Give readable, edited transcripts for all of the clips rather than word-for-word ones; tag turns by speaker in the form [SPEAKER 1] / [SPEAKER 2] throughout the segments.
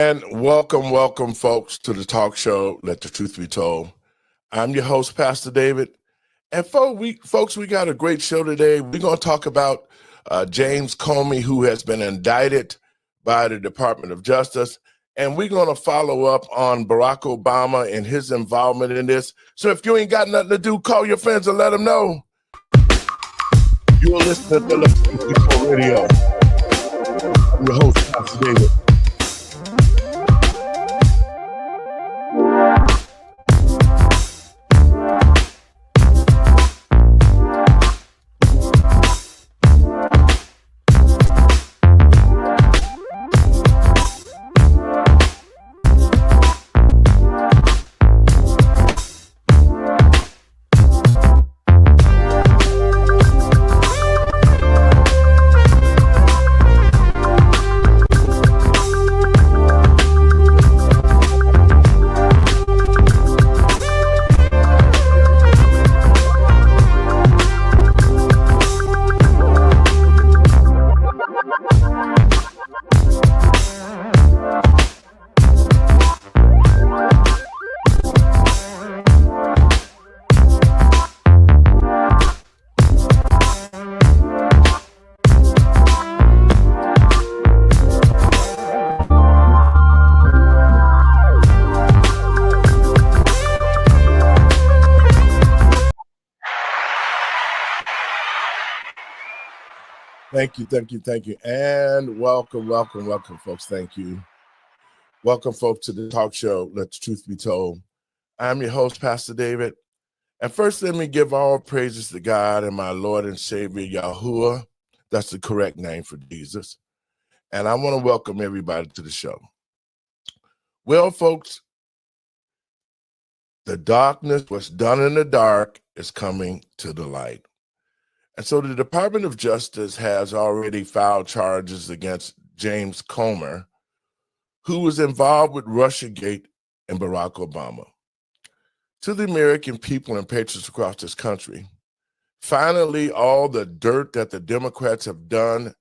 [SPEAKER 1] And welcome, folks, to the talk show, Let the Truth Be Told. I'm your host, Pastor David. And folks, we got a great show today. We're going to talk about James Comey, who has been indicted by the Department of Justice. And we're going to follow up on Barack Obama and his involvement in this. So if you ain't got nothing to do, call your friends and let them know. You're listening to Let the Truth Be Told Radio. I'm your host, Pastor David. Thank you. And welcome, folks. Thank you. Welcome, folks, to the talk show, Let the Truth Be Told. I'm your host, Pastor David. And first, let me give all praises to God and my Lord and Savior, Yahuwah. That's the correct name for Jesus. And I want to welcome everybody to the show. Well, folks, the darkness, what's done in the dark, is coming to the light. And so the Department of Justice has already filed charges against James Comey, who was involved with Russiagate and Barack Obama. To the American people and patriots across this country, finally, all the dirt that the Democrats have done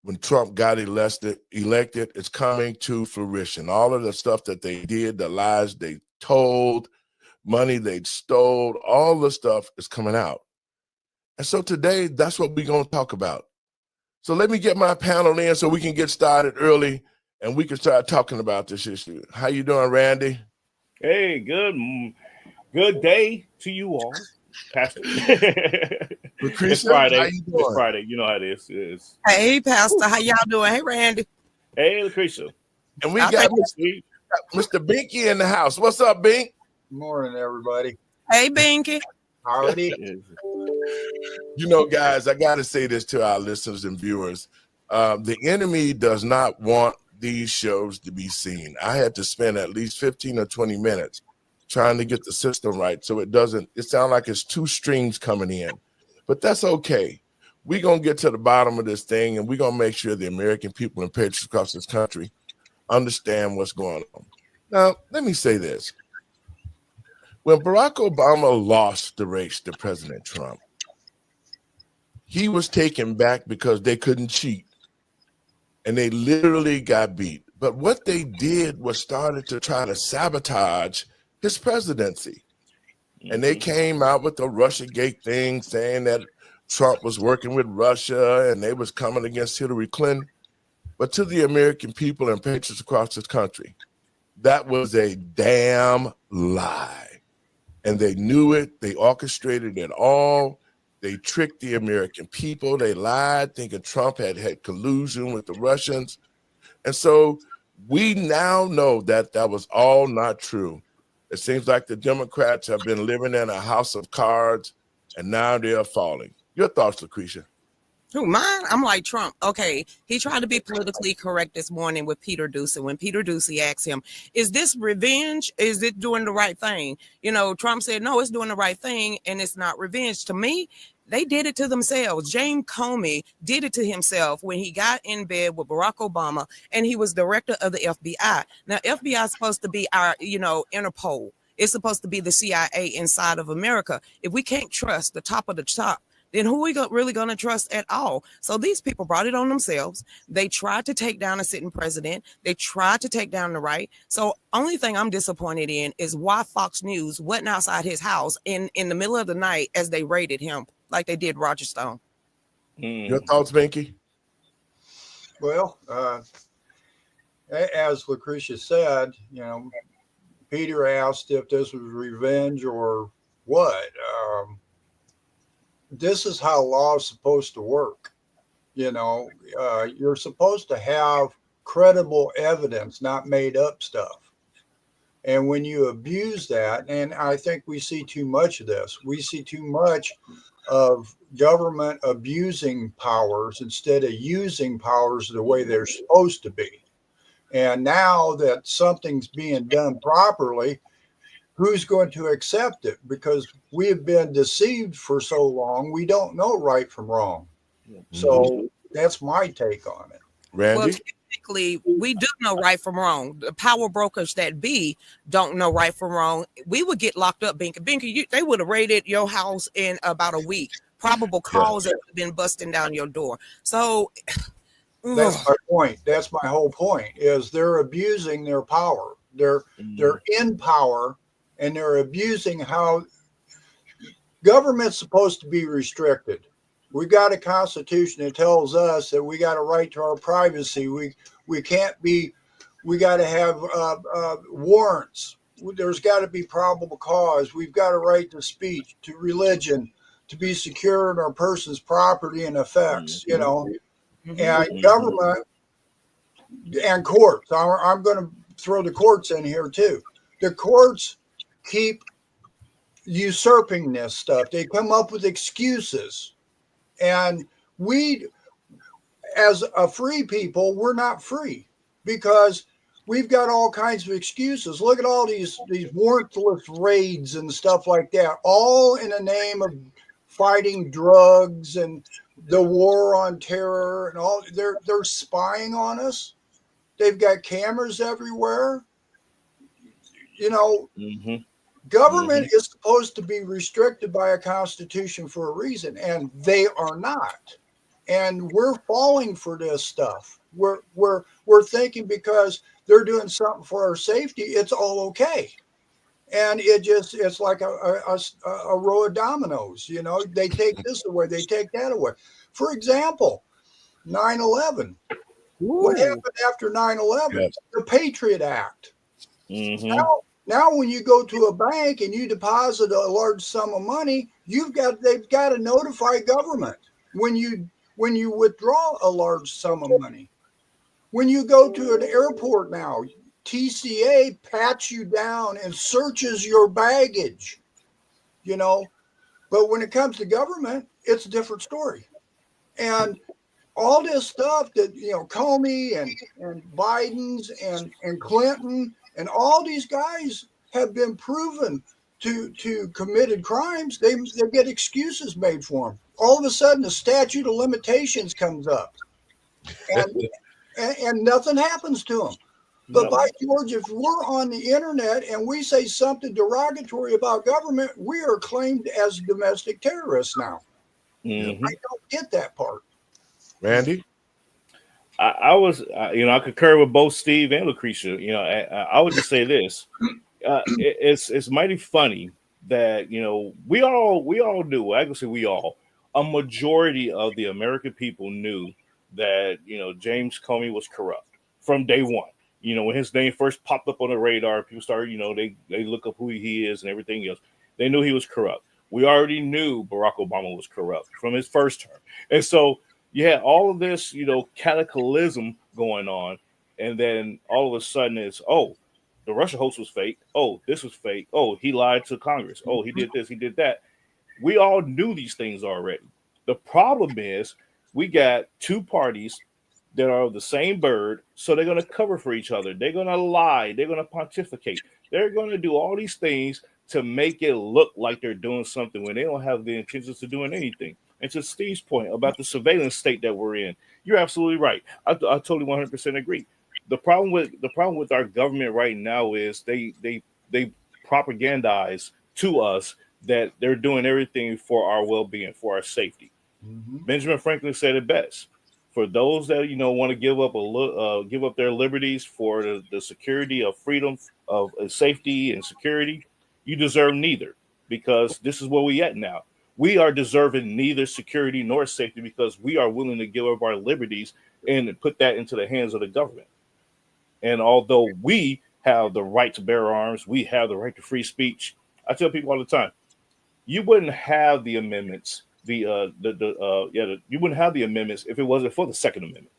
[SPEAKER 1] when Trump got elected is coming to fruition. All of the stuff that they did, the lies they told, money they stole, all the stuff is coming out. And so today, that's what we're going to talk about. So let me get my panel in so we can get started early and we can start talking about this issue. How you doing, Randy?
[SPEAKER 2] Hey, good day to you all, Pastor.
[SPEAKER 1] Lucretia,
[SPEAKER 2] it's Friday.
[SPEAKER 1] How you doing?
[SPEAKER 2] It's Friday. You know how it is.
[SPEAKER 3] Hey, Pastor. How y'all doing? Hey, Randy.
[SPEAKER 2] Hey, Lucretia.
[SPEAKER 1] And we got Mr. Binky in the house. What's up, Bink?
[SPEAKER 4] Good morning, everybody.
[SPEAKER 3] Hey, Binky.
[SPEAKER 4] Howdy.
[SPEAKER 1] You know, guys, I got to say this to our listeners and viewers. The enemy does not want these shows to be seen. I had to spend at least 15 or 20 minutes trying to get the system right so it sounds like it's two streams coming in. But that's okay. We're going to get to the bottom of this thing, and we're going to make sure the American people and patriots across this country understand what's going on. Now, let me say this. When Barack Obama lost the race to President Trump, he was taken back because they couldn't cheat, and they literally got beat. But what they did was started to try to sabotage his presidency. And they came out with the Russiagate thing saying that Trump was working with Russia and they was coming against Hillary Clinton. But to the American people and patriots across this country, that was a damn lie. And they knew it. They orchestrated it all. They tricked the American people. They lied, thinking Trump had collusion with the Russians. And so we now know that that was all not true. It seems like the Democrats have been living in a house of cards, and now they're falling. Your thoughts, Lucretia?
[SPEAKER 3] Who, mine? I'm like Trump. Okay, he tried to be politically correct this morning with Peter Doocy. When Peter Doocy asked him, is this revenge? Is it doing the right thing? You know, Trump said, no, it's doing the right thing, and it's not revenge. To me, they did it to themselves. James Comey did it to himself when he got in bed with Barack Obama, and he was director of the FBI. Now, FBI is supposed to be our, Interpol. It's supposed to be the CIA inside of America. If we can't trust the top of the top then who are we really going to trust at all? So these people brought it on themselves. They tried to take down a sitting president. They tried to take down the right. So only thing I'm disappointed in is why Fox News went outside his house in the middle of the night as they raided him like they did Roger Stone.
[SPEAKER 1] Your thoughts, Binky?
[SPEAKER 4] Well, as Lucretia said, Peter asked if this was revenge or what. This is how law is supposed to work. You're supposed to have credible evidence, not made up stuff. And when you abuse that, and I think we see too much of this, we see too much of government abusing powers instead of using powers the way they're supposed to be. And now that something's being done properly, who's going to accept it? Because we have been deceived for so long, we don't know right from wrong. So that's my take on it.
[SPEAKER 1] Randy?
[SPEAKER 3] Well, technically, we do know right from wrong. The power brokers that be don't know right from wrong. We would get locked up, Binky. Binky, they would have raided your house in about a week. Probable cause that would have been busting down your door. So
[SPEAKER 4] that's my point. That's my whole point. Is they're abusing their power. They're in power, and they're abusing how government's supposed to be restricted. We got a constitution that tells us that we got a right to our privacy. We can't be. We got to have warrants. There's got to be probable cause. We've got a right to speech, to religion, to be secure in our person's property and effects. And government and courts. I'm going to throw the courts in here too. The courts keep usurping this stuff. They come up with excuses. And we, as a free people, we're not free because we've got all kinds of excuses. Look at all these warrantless raids and stuff like that, all in the name of fighting drugs and the war on terror and all. They're spying on us. They've got cameras everywhere. Government is supposed to be restricted by a constitution for a reason, and they are not. And we're falling for this stuff. We're thinking because they're doing something for our safety, it's all okay. And it's like a row of dominoes. They take this away, they take that away. For example, 9/11. What happened after 9/11?
[SPEAKER 1] Yes.
[SPEAKER 4] The Patriot Act. Now, when you go to a bank and you deposit a large sum of money, they've got to notify government when you withdraw a large sum of money. When you go to an airport now, TCA pats you down and searches your baggage. But when it comes to government, it's a different story. And all this stuff that Comey and Biden's and Clinton and all these guys have been proven to committed crimes. They get excuses made for them. All of a sudden, the statute of limitations comes up, and nothing happens to them. But by George, if we're on the internet and we say something derogatory about government, we are claimed as domestic terrorists now. I don't get that part.
[SPEAKER 1] Randy?
[SPEAKER 2] I concur with both Steve and Lucretia. I would just say this: it's mighty funny that we all knew. I can say we all, a majority of the American people knew that James Comey was corrupt from day one. When his name first popped up on the radar, people started they look up who he is and everything else. They knew he was corrupt. We already knew Barack Obama was corrupt from his first term, and so. You had all of this, cataclysm going on, and then all of a sudden it's, the Russia hoax was fake. Oh, this was fake. Oh, he lied to Congress. Oh, he did this, he did that. We all knew these things already. The problem is we got two parties that are the same bird, so they're going to cover for each other. They're going to lie. They're going to pontificate. They're going to do all these things to make it look like they're doing something when they don't have the intentions of doing anything. And to Steve's point about the surveillance state that we're in, you're absolutely right. I totally 100% agree. The problem with our government right now is they propagandize to us that they're doing everything for our well-being, for our safety. Benjamin Franklin said it best: for those that want to give up their liberties for the security of freedom, of safety and security, you deserve neither, because this is where we at now. We are deserving neither security nor safety because we are willing to give up our liberties and put that into the hands of the government. And although we have the right to bear arms, we have the right to free speech. I tell people all the time, you wouldn't have the amendments, you wouldn't have the amendments if it wasn't for the Second Amendment,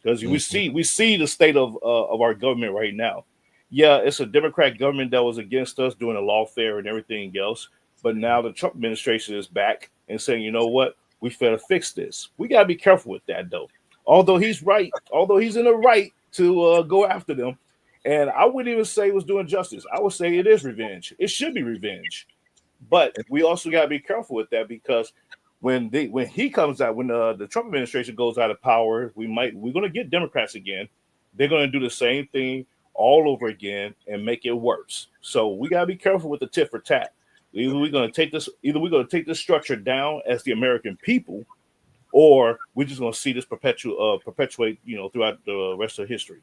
[SPEAKER 2] because we see the state of our government right now. Yeah, it's a Democrat government that was against us doing the lawfare and everything else, but now the Trump administration is back and saying, you know what, we better fix this. We gotta be careful with that, though. Although he's right, although he's in the right to go after them, and I wouldn't even say it was doing justice. I would say it is revenge. It should be revenge. But we also got to be careful with that, because when he comes out, when the Trump administration goes out of power, we're going to get Democrats again. They're going to do the same thing all over again and make it worse. So we got to be careful with the tit for tat. Either we're going to take this structure down as the American people, or we're just going to see this perpetuate, throughout the rest of history.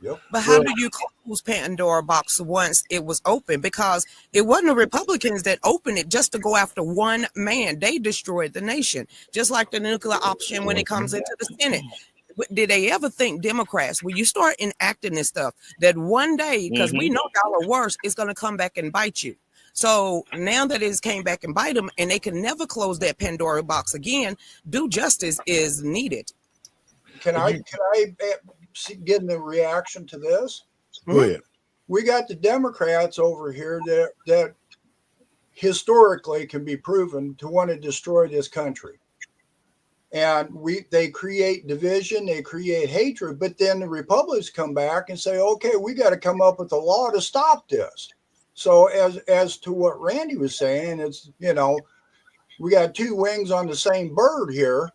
[SPEAKER 4] Yep.
[SPEAKER 3] But how do you close Pandora box once it was open? Because it wasn't the Republicans that opened it just to go after one man. They destroyed the nation, just like the nuclear option when it comes into the Senate. Did they ever think, Democrats, when you start enacting this stuff, that one day, because we know y'all are worse, it's going to come back and bite you? So now that it's came back and bite them, and they can never close that Pandora box again, due justice is needed.
[SPEAKER 4] Can I get the reaction to this?
[SPEAKER 1] Go ahead.
[SPEAKER 4] We got the Democrats over here that historically can be proven to want to destroy this country. And they create division, they create hatred, but then the Republicans come back and say, okay, we got to come up with a law to stop this. So as to what Randy was saying, it's, we got two wings on the same bird here.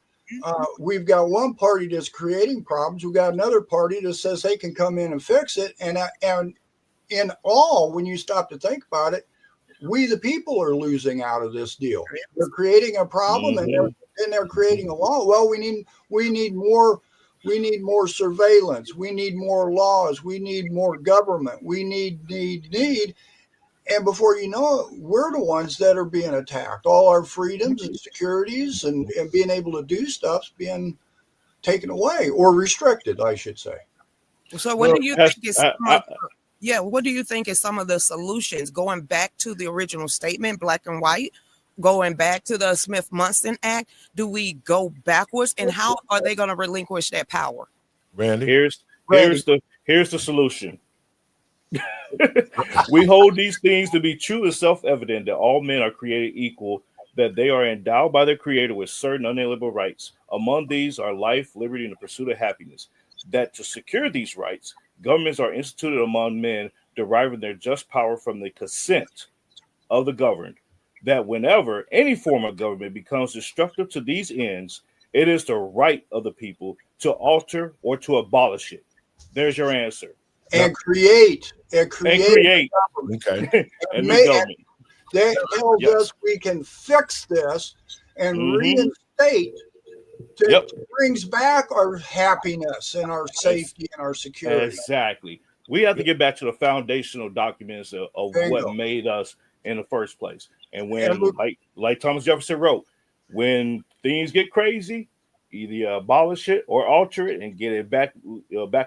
[SPEAKER 4] We've got one party that's creating problems. We've got another party that says they can come in and fix it. And in all, when you stop to think about it, we the people are losing out of this deal. They're creating a problem, and they're creating a law. Well, we need more surveillance. We need more laws. We need more government. We need. And before you know it, we're the ones that are being attacked. All our freedoms and securities and being able to do stuff's being taken away or restricted, I should say.
[SPEAKER 3] So what do you think is what do you think is some of the solutions, going back to the original statement, black and white, going back to the Smith-Munson Act? Do we go backwards, and how are they going to relinquish that power?
[SPEAKER 1] Randy?
[SPEAKER 2] Here's the solution. We hold these things to be true and self-evident, that all men are created equal, that they are endowed by their Creator with certain unalienable rights. Among these are life, liberty, and the pursuit of happiness. That to secure these rights, governments are instituted among men, deriving their just power from the consent of the governed. That whenever any form of government becomes destructive to these ends, it is the right of the people to alter or to abolish it. There's your answer.
[SPEAKER 4] And create.
[SPEAKER 1] Okay.
[SPEAKER 2] And the government.
[SPEAKER 4] They told us we can fix this and reinstate. Brings back our happiness and our safety and our security.
[SPEAKER 2] Exactly. We have to get back to the foundational documents of what made us in the first place. And when, like Thomas Jefferson wrote, when things get crazy, either abolish it or alter it and get it back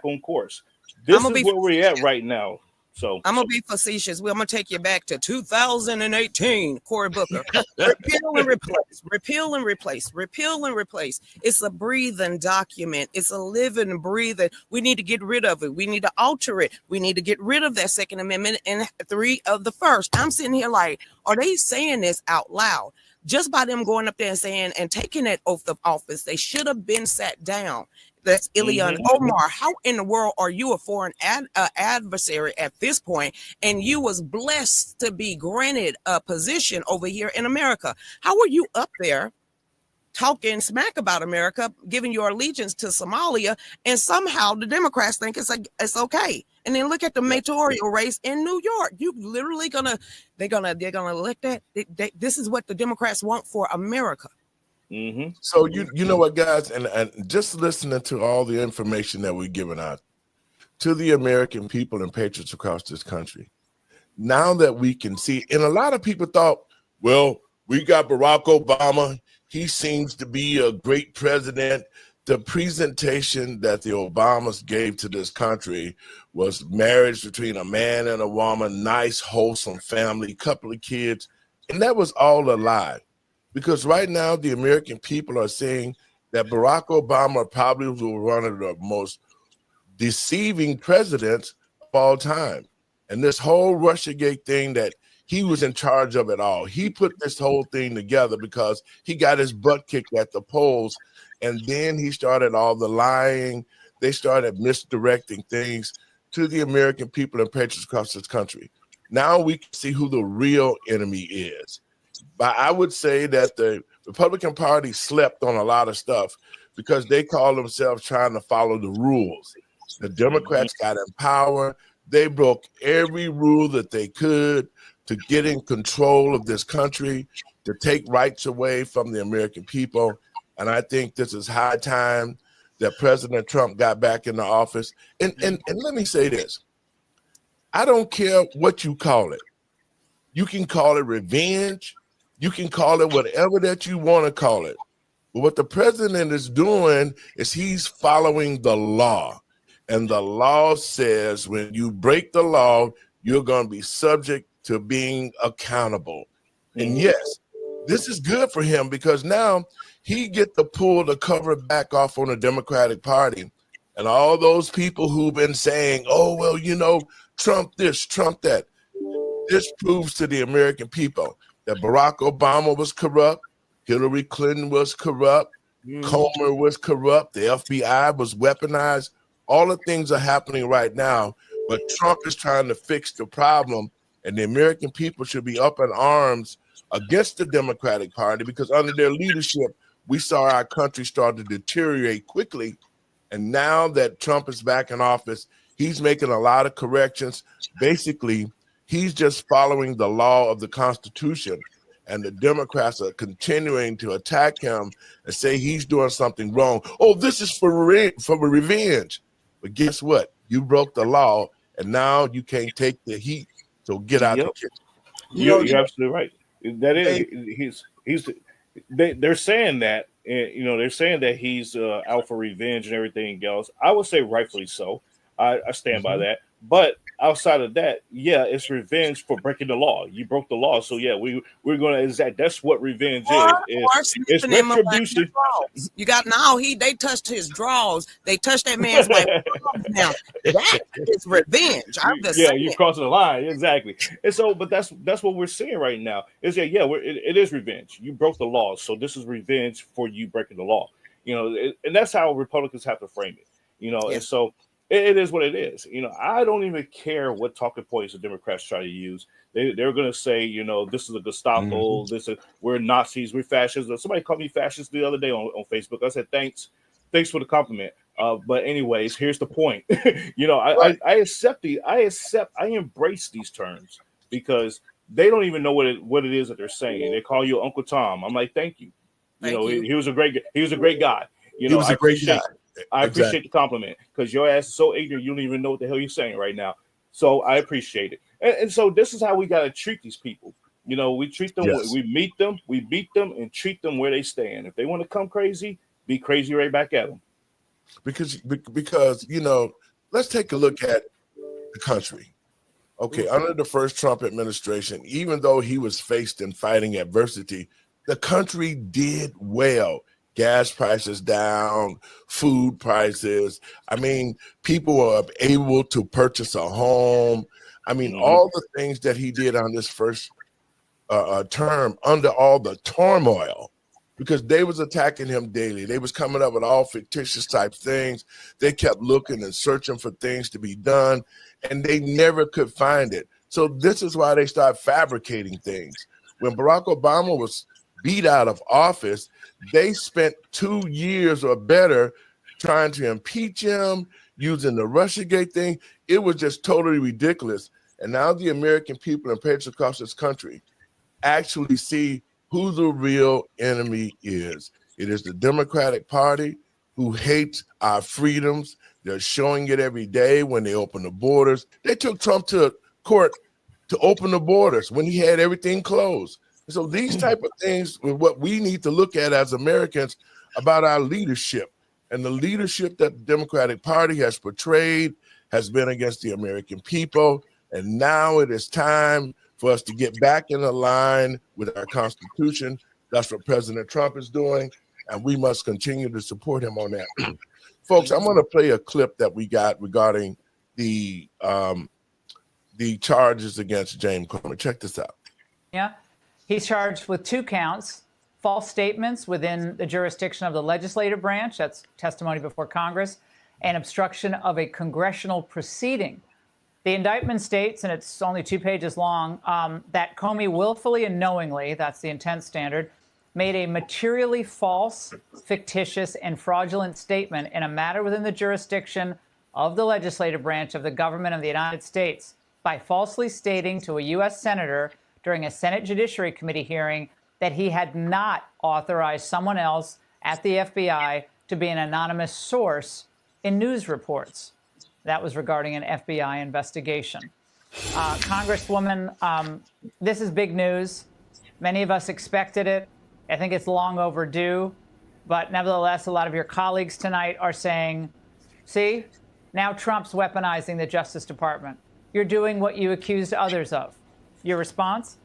[SPEAKER 2] on course. This is where we're at right now. So
[SPEAKER 3] I'm gonna be facetious. I'm gonna take you back to 2018, Cory Booker. Repeal and replace, repeal and replace, repeal and replace. It's a breathing document. It's a living, breathing. We need to get rid of it. We need to alter it. We need to get rid of that Second Amendment and 3 of the First. I'm sitting here like, are they saying this out loud? Just by them going up there and saying and taking that oath of office, they should have been sat down. That's Ilhan Omar. How in the world are you a foreign adversary at this point, and you was blessed to be granted a position over here in America? How are you up there talking smack about America, giving your allegiance to Somalia, and somehow the Democrats think it's okay? And then look at the mayoral race in New York. You literally they're gonna elect that. This is what the Democrats want for America.
[SPEAKER 2] Mm-hmm.
[SPEAKER 1] So you know what, guys, and just listening to all the information that we're giving out to the American people and patriots across this country, now that we can see, and a lot of people thought, well, we got Barack Obama. He seems to be a great president. The presentation that the Obamas gave to this country was marriage between a man and a woman, nice, wholesome family, couple of kids, and that was all a lie. Because right now, the American people are saying that Barack Obama probably was one of the most deceiving presidents of all time. And this whole Russiagate thing, that he was in charge of it all. He put this whole thing together because he got his butt kicked at the polls. And then he started all the lying. They started misdirecting things to the American people and patriots across this country. Now we can see who the real enemy is. But I would say that the Republican Party slept on a lot of stuff because they call themselves trying to follow the rules. The Democrats got in power. They broke every rule that they could to get in control of this country, to take rights away from the American people. And I think this is high time that President Trump got back in the office. And let me say this. I don't care what you call it. You can call it revenge. You can call it whatever that you want to call it. But what the president is doing is he's following the law. And the law says when you break the law, you're going to be subject to being accountable. And yes, this is good for him because now he get to pull the cover back off on the Democratic Party. And all those people who've been saying, oh, well, you know, Trump this, Trump that. This proves to the American people that Barack Obama was corrupt, Hillary Clinton was corrupt, Comer was corrupt, the FBI was weaponized. All the things are happening right now, but Trump is trying to fix the problem, and the American people should be up in arms against the Democratic Party because under their leadership, we saw our country start to deteriorate quickly. And now that Trump is back in office, he's making a lot of corrections. Basically, he's just following the law of the Constitution, and the Democrats are continuing to attack him and say he's doing something wrong. Oh, this is for revenge. But guess what? You broke the law, and now you can't take the heat. So get out the kitchen.
[SPEAKER 2] You're absolutely right. That is, they're saying that, they're saying that he's out for revenge and everything else. I would say rightfully so. I stand by that. But outside of that, it's revenge for breaking the law. You broke the law, so we're going to. That's what revenge is. It's retribution.
[SPEAKER 3] You got they touched his drawers. They touched that man's like now. That is revenge. I'm just saying.
[SPEAKER 2] You're crossing the line exactly. And so, but that's what we're seeing right now. Is it is revenge. You broke the law, so this is revenge for you breaking the law. And that's how Republicans have to frame it. And so. It is what it is. I don't even care what talking points the Democrats try to use. They're going to say, this is a Gestapo, we're Nazis, we're fascists. Somebody called me fascist the other day on Facebook. I said, thanks for the compliment. But anyways, here's the point. I embrace these terms because they don't even know what it is that they're saying. They call you Uncle Tom. I'm like, thank you. He was a great guy.
[SPEAKER 1] He was a great guy.
[SPEAKER 2] I appreciate the compliment because your ass is so ignorant you don't even know what the hell you're saying right now. So I appreciate it. And so this is how we got to treat these people. We treat them, we meet them, we beat them, and treat them where they stand. If they want to come crazy, be crazy right back at them.
[SPEAKER 1] Because let's take a look at the country. Okay, under the first Trump administration, even though he was faced and fighting adversity, the country did well. Gas prices down, food prices. I mean, people were able to purchase a home. I mean, all the things that he did on this first term under all the turmoil, because they was attacking him daily. They was coming up with all fictitious type things. They kept looking and searching for things to be done, and they never could find it. So this is why they start fabricating things. When Barack Obama was beat out of office, they spent 2 years or better trying to impeach him, using the Russiagate thing. It was just totally ridiculous. And now the American people and patriots across this country actually see who the real enemy is. It is the Democratic Party who hates our freedoms. They're showing it every day when they open the borders. They took Trump to court to open the borders when he had everything closed. So these type of things are what we need to look at as Americans about our leadership. And the leadership that the Democratic Party has portrayed has been against the American people. And now it is time for us to get back in line with our Constitution. That's what President Trump is doing. And we must continue to support him on that. Folks, I'm going to play a clip that we got regarding the charges against James Comey. Check this out.
[SPEAKER 5] Yeah, he's charged with 2 counts, false statements within the jurisdiction of the legislative branch, that's testimony before Congress, and obstruction of a congressional proceeding. The indictment states, and it's only 2 pages long, that Comey willfully and knowingly, that's the intent standard, made a materially false, fictitious, and fraudulent statement in a matter within the jurisdiction of the legislative branch of the government of the United States by falsely stating to a U.S. senator during a Senate Judiciary Committee hearing that he had not authorized someone else at the FBI to be an anonymous source in news reports. That was regarding an FBI investigation. Congresswoman, this is big news. Many of us expected it. I think it's long overdue. But nevertheless, a lot of your colleagues tonight are saying, see, now Trump's weaponizing the Justice Department. You're doing what you accused others of. Your response?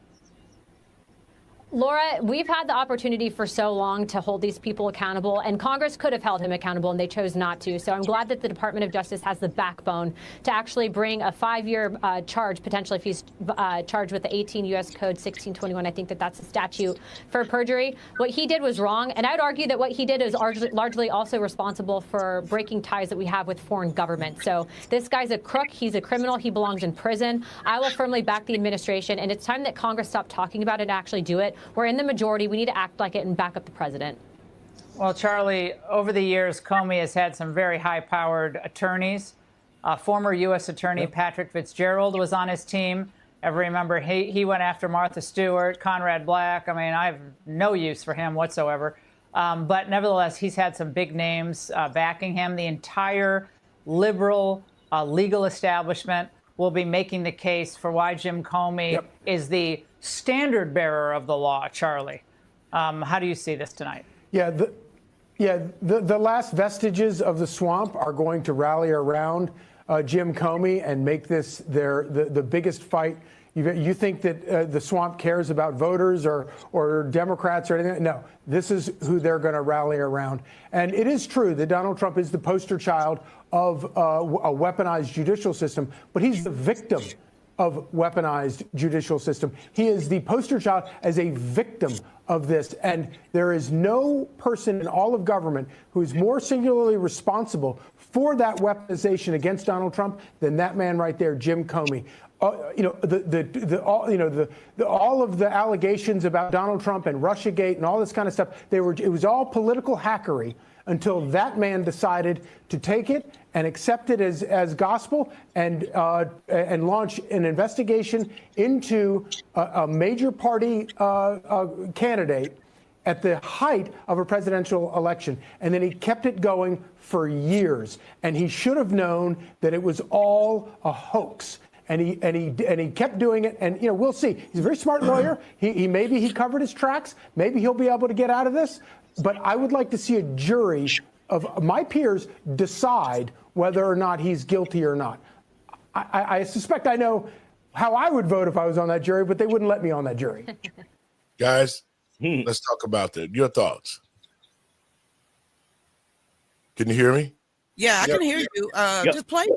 [SPEAKER 6] Laura, we've had the opportunity for so long to hold these people accountable, and Congress could have held him accountable, and they chose not to. So I'm glad that the Department of Justice has the backbone to actually bring a 5-year charge, potentially if he's charged with the 18 U.S. Code 1621. I think that that's a statute for perjury. What he did was wrong, and I would argue that what he did is largely also responsible for breaking ties that we have with foreign governments. So this guy's a crook. He's a criminal. He belongs in prison. I will firmly back the administration, and it's time that Congress stop talking about it and actually do it. We're in the majority. We need to act like it and back up the president.
[SPEAKER 5] Well, Charlie, over the years, Comey has had some very high-powered attorneys. Former U.S. Attorney Patrick Fitzgerald was on his team. Ever remember he went after Martha Stewart, Conrad Black. I mean, I have no use for him whatsoever. But nevertheless, he's had some big names backing him. The entire liberal legal establishment will be making the case for why Jim Comey is the standard bearer of the law. Charlie, how do you see this tonight?
[SPEAKER 7] The last vestiges of the swamp are going to rally around Jim Comey and make this the biggest fight. You think that the swamp cares about voters or Democrats or anything? No, this is who they're going to rally around. And it is true that Donald Trump is the poster child of a weaponized judicial system, but he's the victim of weaponized judicial system. He is the poster child as a victim of this. And there is no person in all of government who is more singularly responsible for that weaponization against Donald Trump than that man right there, Jim Comey. All of the allegations about Donald Trump and Russiagate and all this kind of stuff, it was all political hackery until that man decided to take it and accept it as gospel and launch an investigation into a major party candidate at the height of a presidential election. And then he kept it going for years. And he should have known that it was all a hoax. And he kept doing it. And, we'll see. He's a very smart lawyer. Maybe he covered his tracks. Maybe he'll be able to get out of this. But I would like to see a jury of my peers decide whether or not he's guilty or not. I suspect I know how I would vote if I was on that jury, but they wouldn't let me on that jury.
[SPEAKER 1] Guys, let's talk about that. Your thoughts. Can you hear me?
[SPEAKER 3] Yeah, I can hear you. Just play,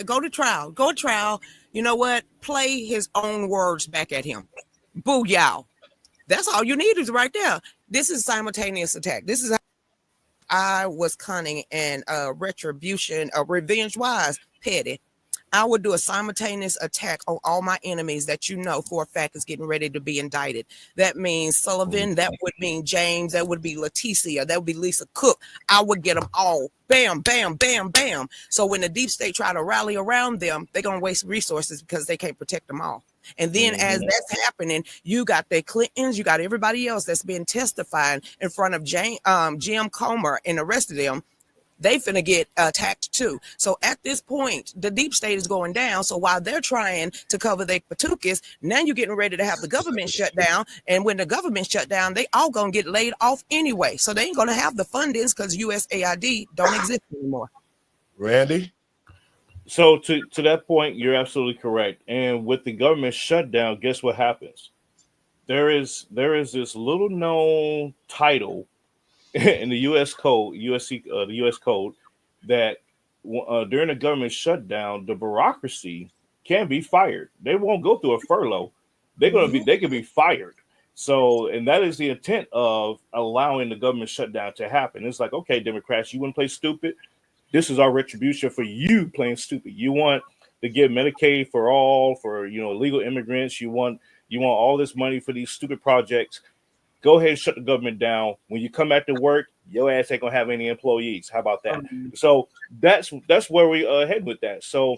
[SPEAKER 3] go to trial. You know what? Play his own words back at him. Booyah. That's all you need is right there. This is simultaneous attack. This is how I was cunning and retribution, revenge-wise, petty. I would do a simultaneous attack on all my enemies that you know for a fact is getting ready to be indicted. That means Sullivan, that would mean James, that would be Leticia, that would be Lisa Cook. I would get them all. Bam, bam, bam, bam. So when the deep state try to rally around them, they're going to waste resources because they can't protect them all. And then as that's happening, you got the Clintons, you got everybody else that's been testifying in front of Jim Comer and the rest of them. They finna get attacked too. So at this point, the deep state is going down. So while they're trying to cover their patukas, now you're getting ready to have the government shut down. And when the government shut down, they all gonna get laid off anyway. So they ain't gonna have the fundings because USAID don't exist anymore.
[SPEAKER 1] Randy?
[SPEAKER 2] So to that point, you're absolutely correct. And with the government shutdown, guess what happens? There is this little known title in the U.S. code, the U.S. code, that during the government shutdown, the bureaucracy can be fired. They won't go through a furlough. They can be fired. So, and that is the intent of allowing the government shutdown to happen. It's like, okay, Democrats, you want to play stupid? This is our retribution for you playing stupid. You want to give Medicaid for all, for illegal immigrants. You want all this money for these stupid projects. Go ahead and shut the government down. When you come back to work, your ass ain't gonna have any employees. How about that? So that's where we head with that. So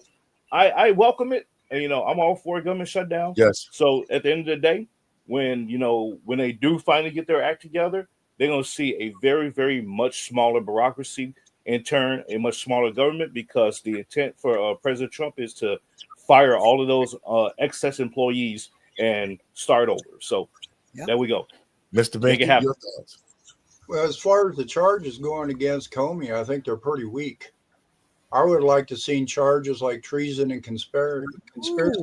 [SPEAKER 2] I welcome it, and I'm all for a government shutdown.
[SPEAKER 1] Yes.
[SPEAKER 2] So at the end of the day, when they do finally get their act together, they're gonna see a very, very much smaller bureaucracy, in turn a much smaller government, because the intent for President Trump is to fire all of those excess employees and start over. So there we go.
[SPEAKER 1] Mr. Binky, your thoughts?
[SPEAKER 4] Well, as far as the charges going against Comey, I think they're pretty weak. I would like to see charges like treason and conspiracy. That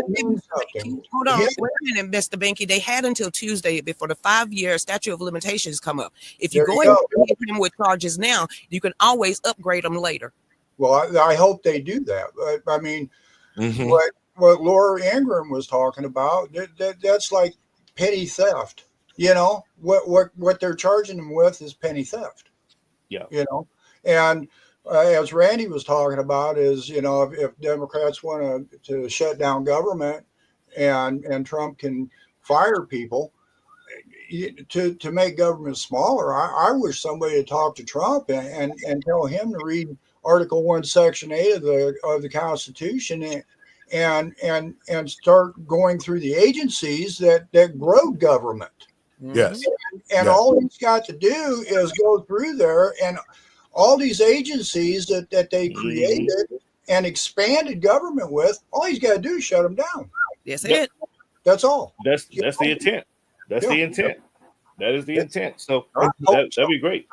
[SPEAKER 4] means something.
[SPEAKER 3] Hold on, wait a minute, Mr. Binky. They had until Tuesday before the 5-year statute of limitations come up. If you go ahead and hit him with charges now, you can always upgrade them later.
[SPEAKER 4] Well, I hope they do that. But, I mean, what Laura Ingraham was talking about, that's like petty theft. What they're charging them with is petty theft.
[SPEAKER 2] Yeah.
[SPEAKER 4] And as Randy was talking about is, if Democrats want to shut down government and Trump can fire people to make government smaller, I wish somebody would talk to Trump and tell him to read Article 1, Section 8 of the Constitution and start going through the agencies that grow government.
[SPEAKER 1] Yes.
[SPEAKER 4] And all he's got to do is go through there, and all these agencies that they created and expanded government with, all he's got to do is shut them down.
[SPEAKER 3] That's it.
[SPEAKER 4] That's all.
[SPEAKER 2] That's the intent. That's the intent. That is the intent. So that'd be great.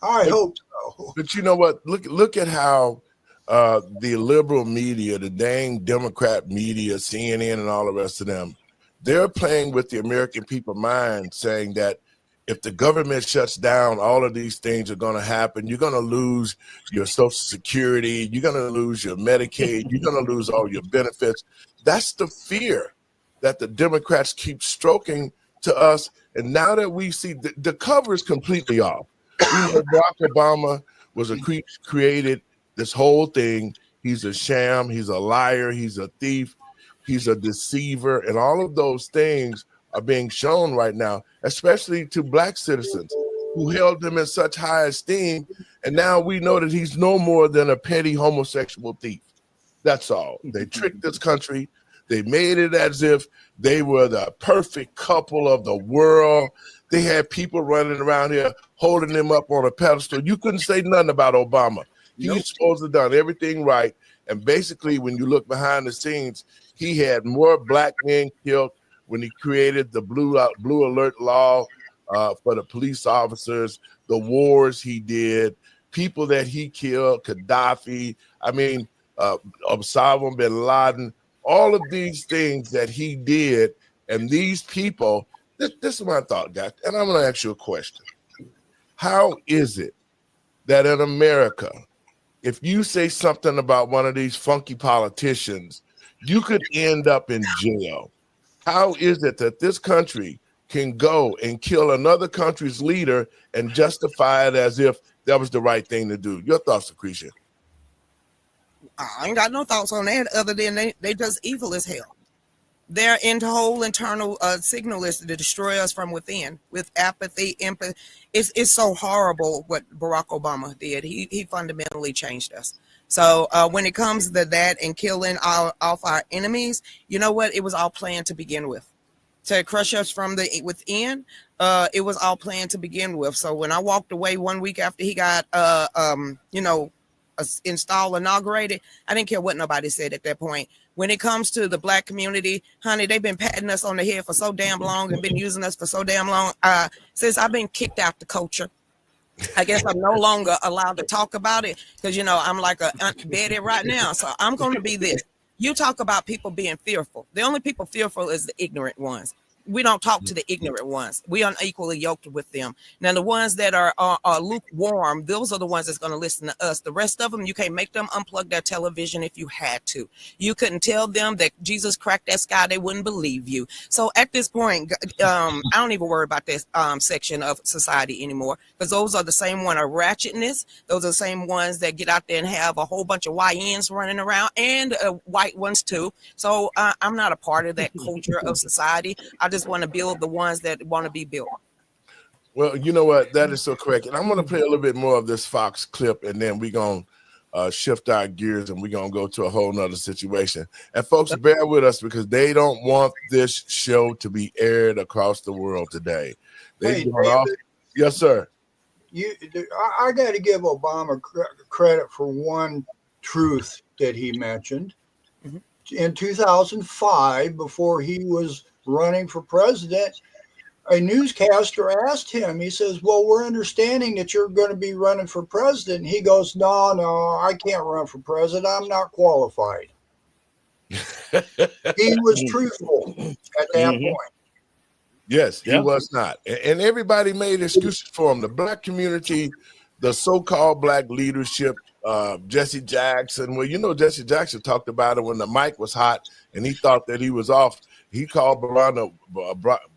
[SPEAKER 4] I hope so.
[SPEAKER 1] But you know what? Look at how the liberal media, the dang Democrat media, CNN and all the rest of them, they're playing with the American people mind, saying that if the government shuts down, all of these things are going to happen. You're going to lose your Social Security. You're going to lose your Medicaid. You're going to lose all your benefits. That's the fear that the Democrats keep stroking to us. And now that we see the cover is completely off. Barack Obama was created this whole thing. He's a sham. He's a liar. He's a thief. He's a deceiver. And all of those things are being shown right now, especially to Black citizens who held him in such high esteem. And now we know that he's no more than a petty homosexual thief. That's all. They tricked this country. They made it as if they were the perfect couple of the world. They had people running around here holding him up on a pedestal. You couldn't say nothing about Obama. He's supposed to have done everything right. And basically, when you look behind the scenes, he had more Black men killed when he created the blue alert law for the police officers, the wars he did, people that he killed, Gaddafi, Osama bin Laden, all of these things that he did. And these people, this is my thought, guys, and I'm going to ask you a question. How is it that in America, if you say something about one of these funky politicians, you could end up in jail? How is it that this country can go and kill another country's leader and justify it as if that was the right thing to do? Your thoughts, Lucretia?
[SPEAKER 3] I ain't got no thoughts on that other than they just evil as hell. Their whole internal signal is to destroy us from within with apathy, empathy. It's so horrible what Barack Obama did. He fundamentally changed us. So when it comes to that and killing off our enemies, you know what? It was all planned to begin with. To crush us from the within, it was all planned to begin with. So when I walked away 1 week after he got, inaugurated, I didn't care what nobody said at that point. When it comes to the black community, honey, they've been patting us on the head for so damn long and been using us for so damn long. Since I've been kicked out the culture, I guess I'm no longer allowed to talk about it because, I'm like a Betty right now. So I'm going to be this. You talk about people being fearful. The only people fearful is the ignorant ones. We don't talk to the ignorant ones. We are unequally yoked with them. Now, the ones that are lukewarm, those are the ones that's going to listen to us. The rest of them, you can't make them unplug their television if you had to. You couldn't tell them that Jesus cracked that sky. They wouldn't believe you. So at this point, I don't even worry about this section of society anymore because those are the same one of ratchetness. Those are the same ones that get out there and have a whole bunch of YNs running around and white ones too. So I'm not a part of that culture of society. I just want to build the ones that want to be built.
[SPEAKER 1] Well, you know what? That is so correct. And I'm going to play a little bit more of this Fox clip, and then we're going to shift our gears and we're going to go to a whole nother situation. And folks, bear with us because they don't want this show to be aired across the world today.
[SPEAKER 4] Hey, David,
[SPEAKER 1] yes, sir.
[SPEAKER 4] I got to give Obama credit for one truth that he mentioned. Mm-hmm. In 2005, before he was running for president, a newscaster asked him, he says, well, we're understanding that you're going to be running for president. And he goes, no, I can't run for president. I'm not qualified. He was truthful at that point.
[SPEAKER 1] Yes, he was not. And everybody made excuses for him. The black community, the so-called black leadership, Jesse Jackson. Well, Jesse Jackson talked about it when the mic was hot and he thought that he was off. He called Barack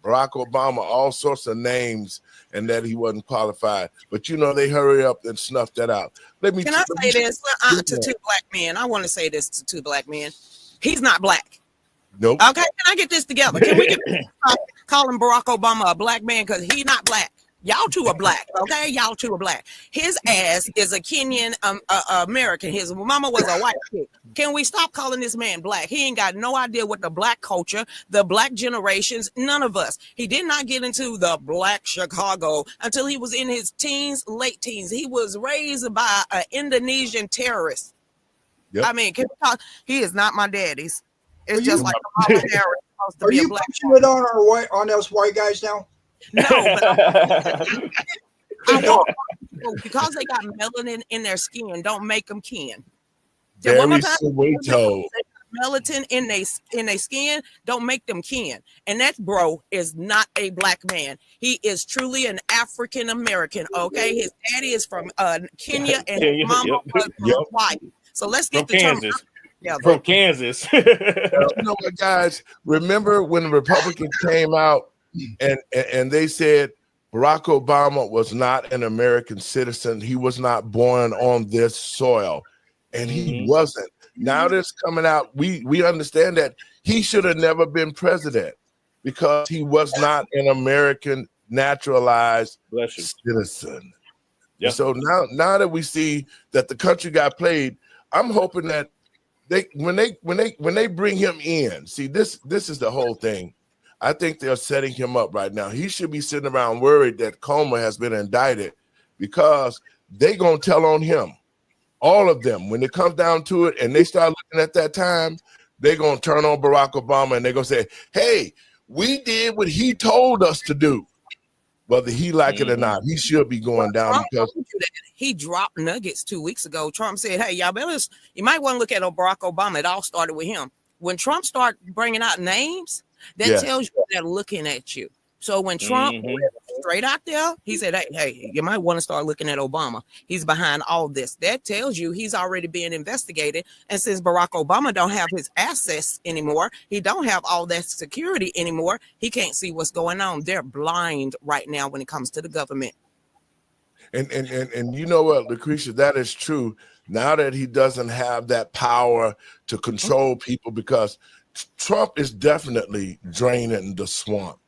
[SPEAKER 1] Obama all sorts of names and that he wasn't qualified. But, they hurry up and snuff that out. Can
[SPEAKER 3] I say this to two black men? I want to say this to two black men. He's not black.
[SPEAKER 1] Nope.
[SPEAKER 3] Okay, can I get this together? Can we calling Barack Obama a black man because he's not black? Y'all two are black, okay? Y'all two are black. His ass is a Kenyan American. His mama was a white chick. Can we stop calling this man black? He ain't got no idea what the black culture, the black generations, none of us. He did not get into the black Chicago until he was in his teens, late teens. He was raised by an Indonesian terrorist. Yep. I mean, can we talk? He is not my daddy's. It's just like a terrorist supposed to be a black.
[SPEAKER 4] Are you it on us white guys now?
[SPEAKER 3] No, but because they got melanin in their skin, don't make them kin.
[SPEAKER 1] Very Soweto.
[SPEAKER 3] Melanin in their skin, don't make them kin. And that bro is not a black man. He is truly an African American. Okay, his daddy is from Kenya and his mama was white. So let's get the term.
[SPEAKER 2] From Kansas.
[SPEAKER 1] You know what, guys? Remember when the Republicans came out and they said Barack Obama was not an American citizen. He was not born on this soil, and he wasn't. Now that's coming out. We understand that he should have never been president because he was not an American naturalized citizen. Yep. So now that we see that the country got played, I'm hoping that when they bring him in, see this is the whole thing. I think they're setting him up right now. He should be sitting around worried that Comer has been indicted because they're going to tell on him. All of them. When it comes down to it and they start looking at that time, they're going to turn on Barack Obama and they're going to say, hey, we did what he told us to do. Whether he like it or not, he should be going down because
[SPEAKER 3] he dropped nuggets 2 weeks ago. Trump said, hey, y'all you might want to look at Barack Obama. It all started with him. When Trump started bringing out names, that tells you they're looking at you. So when Trump went straight out there, he said, hey, you might want to start looking at Obama. He's behind all this. That tells you he's already being investigated. And since Barack Obama don't have his assets anymore, he don't have all that security anymore, he can't see what's going on. They're blind right now when it comes to the government.
[SPEAKER 1] And you know what, Lucretia, that is true. now that he doesn't have that power to control people, because Trump is definitely draining the swamp.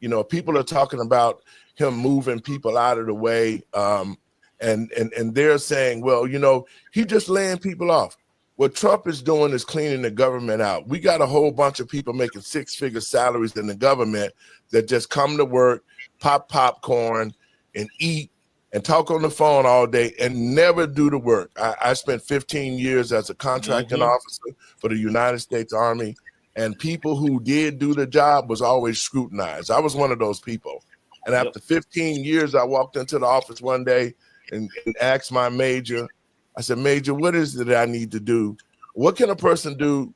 [SPEAKER 1] You know, people are talking about him moving people out of the way, and they're saying, well, you know, he just laying people off. What Trump is doing is cleaning the government out. We got a whole bunch of people making six-figure salaries in the government that just come to work, pop popcorn, and eat and talk on the phone all day and never do the work. I spent 15 years as a contracting officer for the United States Army, and people who did do the job was always scrutinized. I was one of those people. And after 15 years, I walked into the office one day and asked my major, I said, Major, what is it that I need to do? What can a person do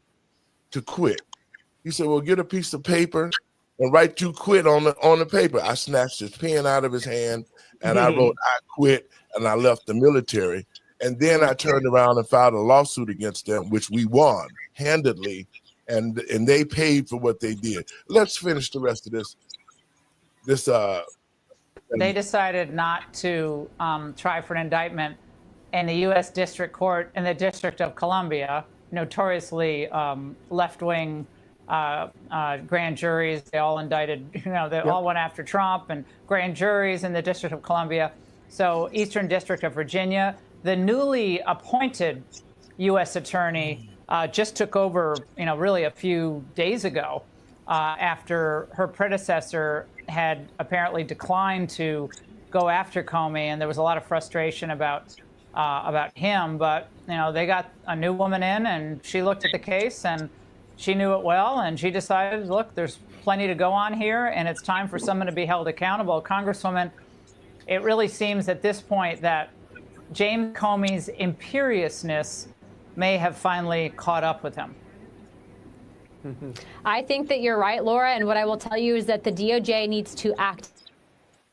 [SPEAKER 1] to quit? He said, well, get a piece of paper and write "you quit" on the paper. I snatched his pen out of his hand and I wrote "I quit," and I left the military. And then I turned around and filed a lawsuit against them, which we won handedly, and they paid for what they did. Let's finish the rest of this.
[SPEAKER 5] They decided not to try for an indictment in the U.S. District Court in the District of Columbia, notoriously left-wing grand juries. They all indicted, you know, they all went after Trump, and grand juries in the District of Columbia. So Eastern District of Virginia, the newly appointed U.S. attorney just took over, you know, really a few days ago after her predecessor had apparently declined to go after Comey, and there was a lot of frustration about him. But, you know, they got a new woman in, and she looked at the case, and she knew it well, and she decided, look, there's plenty to go on here, and it's time for someone to be held accountable. Congresswoman, it really seems at this point that James Comey's imperiousness may have finally caught up with him.
[SPEAKER 6] I think that you're right, Laura. And what I will tell you is that the DOJ needs to act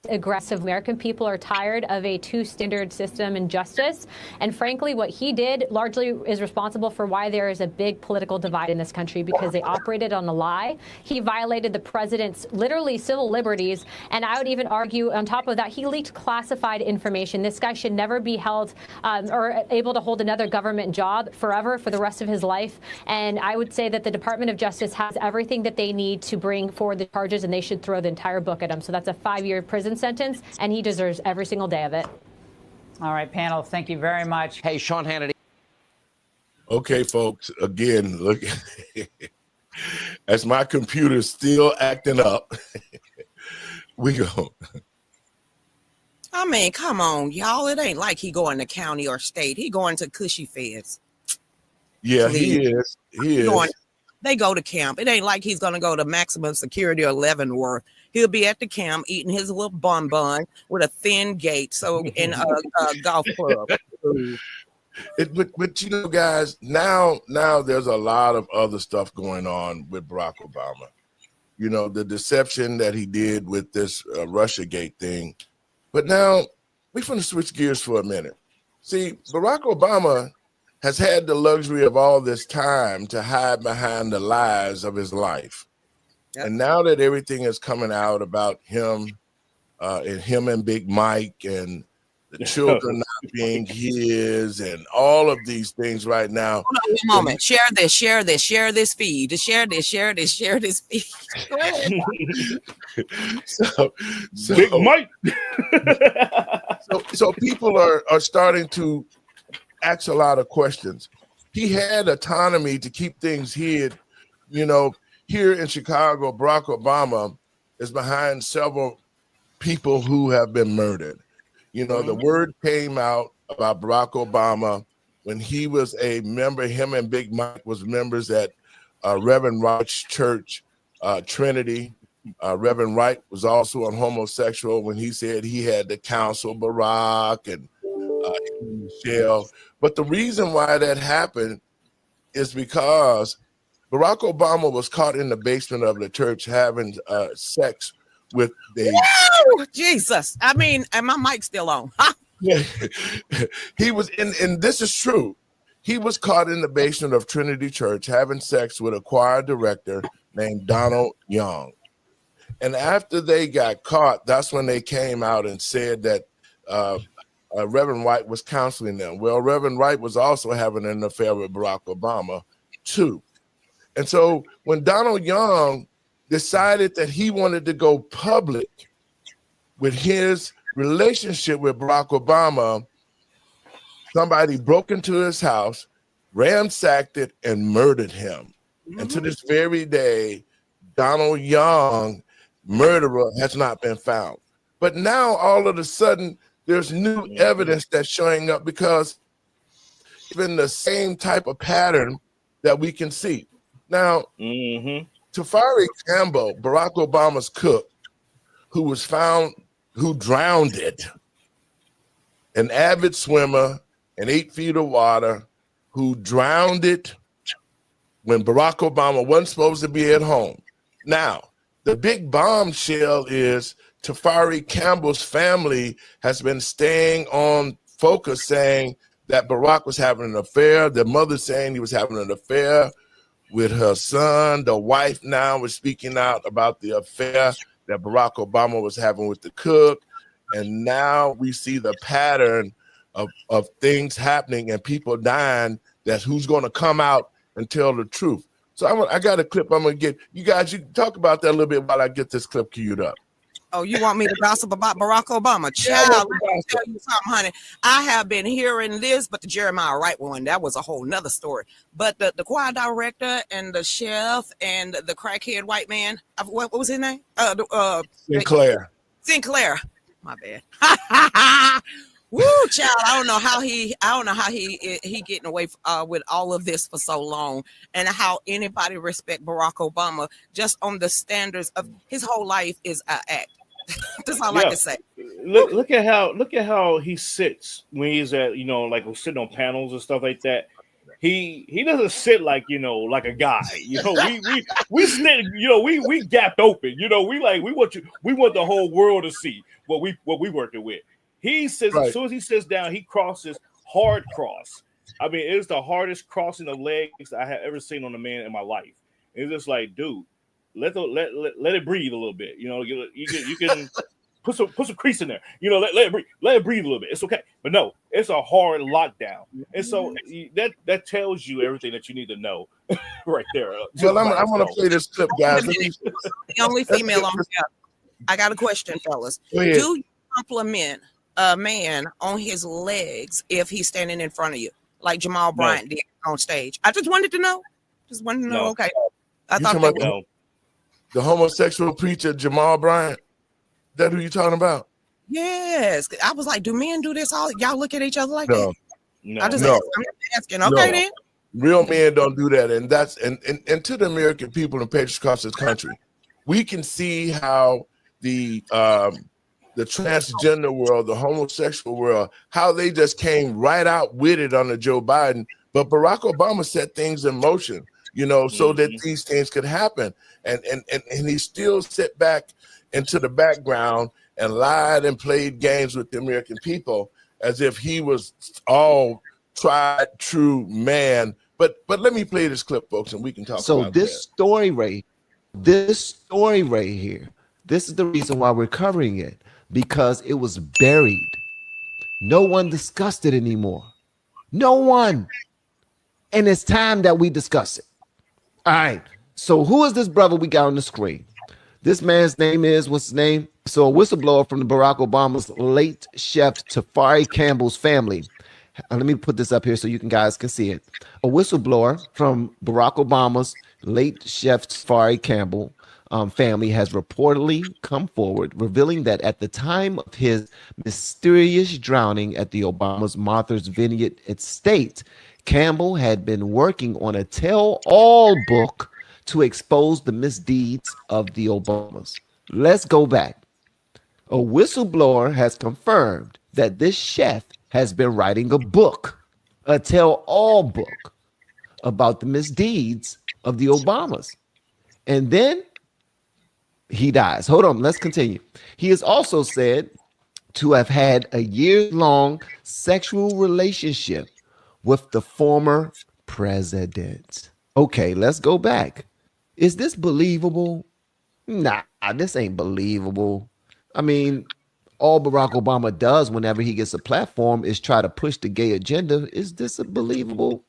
[SPEAKER 6] aggressive. American people are tired of a two-standard system in justice. And frankly, what he did largely is responsible for why there is a big political divide in this country, because they operated on a lie. He violated the president's literally civil liberties. And I would even argue on top of that, he leaked classified information. This guy should never be held or able to hold another government job forever for the rest of his life. And I would say that the Department of Justice has everything that they need to bring forward the charges, and they should throw the entire book at him. So that's a 5-year prison sentence, and he deserves every single day of it.
[SPEAKER 5] All right, panel, thank you very much.
[SPEAKER 8] Hey, Sean Hannity.
[SPEAKER 1] Okay, folks, again, look, as my computer's still acting up, we go.
[SPEAKER 3] I mean, come on, y'all. It ain't like he going to county or state. He going to cushy feds.
[SPEAKER 1] Yeah, he is. He is.
[SPEAKER 3] They go to camp. It ain't like he's going to go to maximum security or Leavenworth. He'll be at the camp eating his little bonbon with a thin gate. So in a golf club.
[SPEAKER 1] But you know, guys, now there's a lot of other stuff going on with Barack Obama. You know, the deception that he did with this Russiagate thing. But now we're going to switch gears for a minute. See, Barack Obama has had the luxury of all this time to hide behind the lies of his life. Yep. And now that everything is coming out about him and Big Mike and the children not being his and all of these things right now.
[SPEAKER 3] Hold on one moment. Share this feed. Share this feed. Go ahead.
[SPEAKER 1] so
[SPEAKER 2] Big Mike.
[SPEAKER 1] so people are starting to ask a lot of questions. He had autonomy to keep things hid. You know, here in Chicago, Barack Obama is behind several people who have been murdered. You know, the word came out about Barack Obama when he was a member, him and Big Mike was members at Reverend Wright's church, Trinity. Reverend Wright was also a homosexual when he said he had to counsel Barack and Michelle. But the reason why that happened is because Barack Obama was caught in the basement of the church having sex with the.
[SPEAKER 3] Whoa, Jesus! I mean, and my mic's still on.
[SPEAKER 1] Yeah, he was in, and this is true. He was caught in the basement of Trinity Church having sex with a choir director named Donald Young. And after they got caught, that's when they came out and said that Reverend White was counseling them. Well, Reverend White was also having an affair with Barack Obama, too. And so when Donald Young decided that he wanted to go public with his relationship with Barack Obama, somebody broke into his house, ransacked it, and murdered him. And to this very day, Donald Young, murderer, has not been found. But now all of a sudden, there's new evidence that's showing up, because even the same type of pattern that we can see. Now, Tafari Campbell, Barack Obama's cook, who was found, who drowned it, an avid swimmer in 8 feet of water, who drowned it when Barack Obama wasn't supposed to be at home. Now, the big bombshell is Tafari Campbell's family has been staying on focus, saying that Barack was having an affair. The mother saying he was having an affair with her son. The wife now was speaking out about the affair that Barack Obama was having with the cook. And now we see the pattern of things happening and people dying. That's who's going to come out and tell the truth. So I got a clip I'm going to get. You guys, you talk about that a little bit while I get this clip queued up.
[SPEAKER 3] Oh, you want me to gossip about Barack Obama? Child, let me tell you something, honey. I have been hearing this, but the Jeremiah Wright one, that was a whole nother story. But the choir director and the chef and the crackhead white man, what was his name?
[SPEAKER 1] Sinclair.
[SPEAKER 3] Sinclair. My bad. Woo, child! I don't know how he getting away with all of this for so long, and how anybody respect Barack Obama just on the standards of his whole life is an act. That's all I can say.
[SPEAKER 2] Look at how he sits when he's at, like sitting on panels and stuff like that. He doesn't sit like like a guy. We sit, we gapped open. We want the whole world to see what we working with. He says As soon as he sits down, he crosses hard cross. I mean, it is the hardest crossing of legs I have ever seen on a man in my life. It's just like, dude, let it breathe a little bit. You can put some crease in there. Let it breathe a little bit. It's okay. But no, it's a hard lockdown, and so that tells you everything that you need to know right there.
[SPEAKER 1] Well, I want to play this clip, guys.
[SPEAKER 3] The only female on here. I got a question, fellas. Do you compliment a man on his legs if he's standing in front of you, like Jamal Bryant did on stage? I just wanted to know.
[SPEAKER 2] No.
[SPEAKER 3] Okay.
[SPEAKER 1] I thought that was the homosexual preacher Jamal Bryant. That who you talking about?
[SPEAKER 3] Yes. I was like, do men do this all? Y'all look at each other like that?
[SPEAKER 2] No.
[SPEAKER 3] I'm asking. Okay, then.
[SPEAKER 1] Real men don't do that, and that's and to the American people and patriots across this country, we can see how the transgender world, the homosexual world, how they just came right out with it under Joe Biden. But Barack Obama set things in motion, so that these things could happen. And he still sat back into the background and lied and played games with the American people as if he was all tried, true man. But let me play this clip, folks, and we can talk about
[SPEAKER 8] so this story right here, this is the reason why we're covering it. Because it was buried. No one discussed it anymore. No one. And it's time that we discuss it. All right. So who is this brother we got on the screen? This man's name is, what's his name? So a whistleblower from the Barack Obama's late chef Tafari Campbell's family. Let me put this up here so you guys can see it. A whistleblower from Barack Obama's late chef Tafari Campbell family has reportedly come forward, revealing that at the time of his mysterious drowning at the Obama's Martha's Vineyard estate, Campbell had been working on a tell-all book to expose the misdeeds of the Obamas. Let's go back. A whistleblower has confirmed that this chef has been writing a book, a tell-all book about the misdeeds of the Obamas. And then he dies. Hold on, let's continue. He is also said to have had a year-long sexual relationship with the former president. Okay, let's go back. Is this believable? Nah, this ain't believable. I mean, all Barack Obama does whenever he gets a platform is try to push the gay agenda. Is this a believable?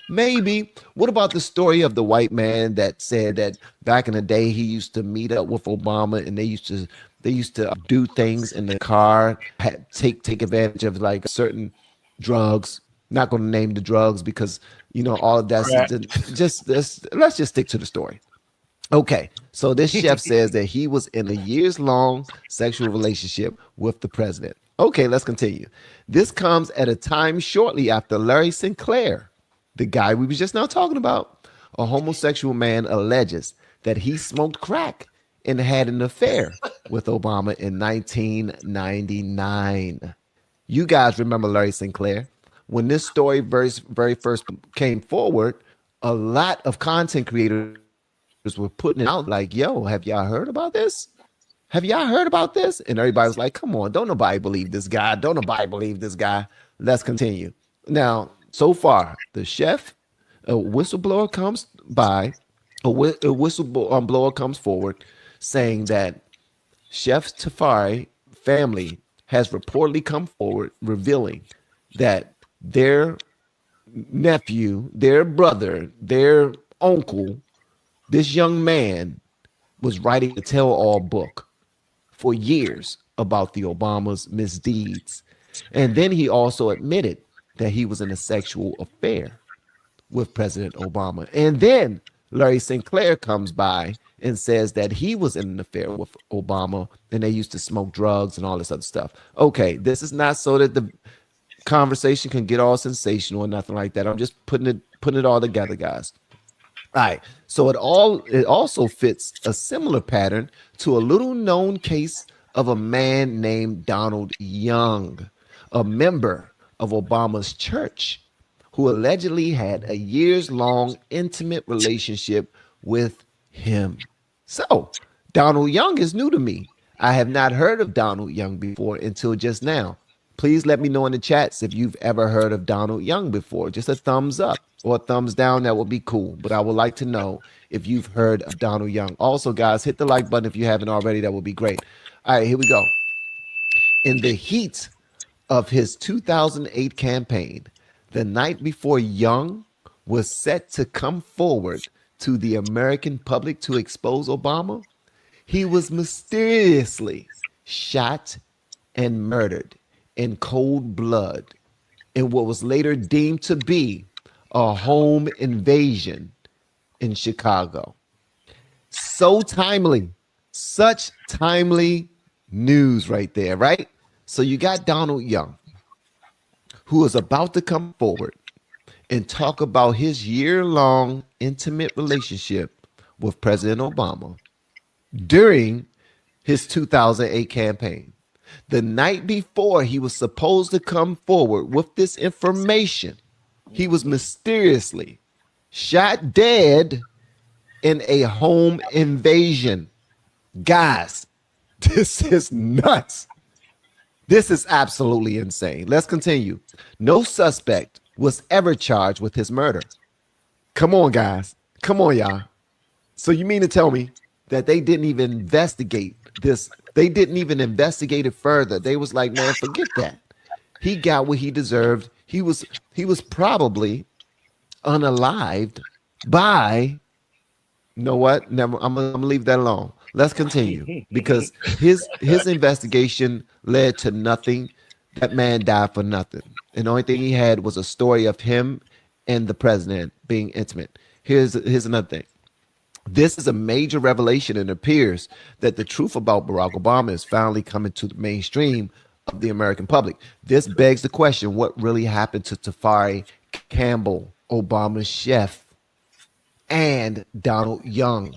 [SPEAKER 8] Maybe. What about the story of the white man that said that back in the day he used to meet up with Obama and they used to do things in the car, take advantage of like certain drugs. Not going to name the drugs because all of that's let's just stick to the story. Okay, so this chef says that he was in a years-long sexual relationship with the president. Okay, let's continue. This comes at a time shortly after Larry Sinclair, the guy we were just now talking about, a homosexual man, alleges that he smoked crack and had an affair with Obama in 1999. You guys remember Larry Sinclair? When this story very first came forward, a lot of content creators were putting it out like, yo, have y'all heard about this? Have y'all heard about this? And everybody was like, come on, don't nobody believe this guy. Don't nobody believe this guy. Let's continue. Now, so far, the chef, a whistleblower comes by, a whistleblower comes forward saying that Chef Tafari family has reportedly come forward revealing that their nephew, their brother, their uncle, this young man was writing a tell-all book for years about the Obama's misdeeds. And then he also admitted that he was in a sexual affair with President Obama. And then Larry Sinclair comes by and says that he was in an affair with Obama and they used to smoke drugs and all this other stuff. Okay, this is not so that the conversation can get all sensational or nothing like that. I'm just putting it all together, guys. All right, so it also fits a similar pattern to a little known case of a man named Donald Young, a member of Obama's church, who allegedly had a years-long intimate relationship with him. So Donald Young is new to me. I have not heard of Donald Young before until just now. Please let me know in the chats if you've ever heard of Donald Young before. Just a thumbs up or a thumbs down, that would be cool. But I would like to know if you've heard of Donald Young. Also, guys, hit the like button if you haven't already. That would be great. All right, here we go. In the heat of his 2008 campaign, the night before Young was set to come forward to the American public to expose Obama, he was mysteriously shot and murdered in cold blood in what was later deemed to be a home invasion in Chicago. So timely, such timely news right there, right? So you got Donald Young, who is about to come forward and talk about his year-long intimate relationship with President Obama during his 2008 campaign. The night before he was supposed to come forward with this information, he was mysteriously shot dead in a home invasion. Guys, this is nuts. This is absolutely insane. Let's continue. No suspect was ever charged with his murder. Come on, guys. Come on, y'all. So you mean to tell me that they didn't even investigate this? They didn't even investigate it further. They was like, man, forget that. He got what he deserved. He was probably unalived by, you know what? Never. I'm gonna leave that alone. Let's continue because his investigation led to nothing. That man died for nothing. And the only thing he had was a story of him and the president being intimate. Here's another thing. This is a major revelation, and it appears that the truth about Barack Obama is finally coming to the mainstream of the American public. This begs the question, what really happened to Tafari Campbell, Obama's chef, and Donald Young?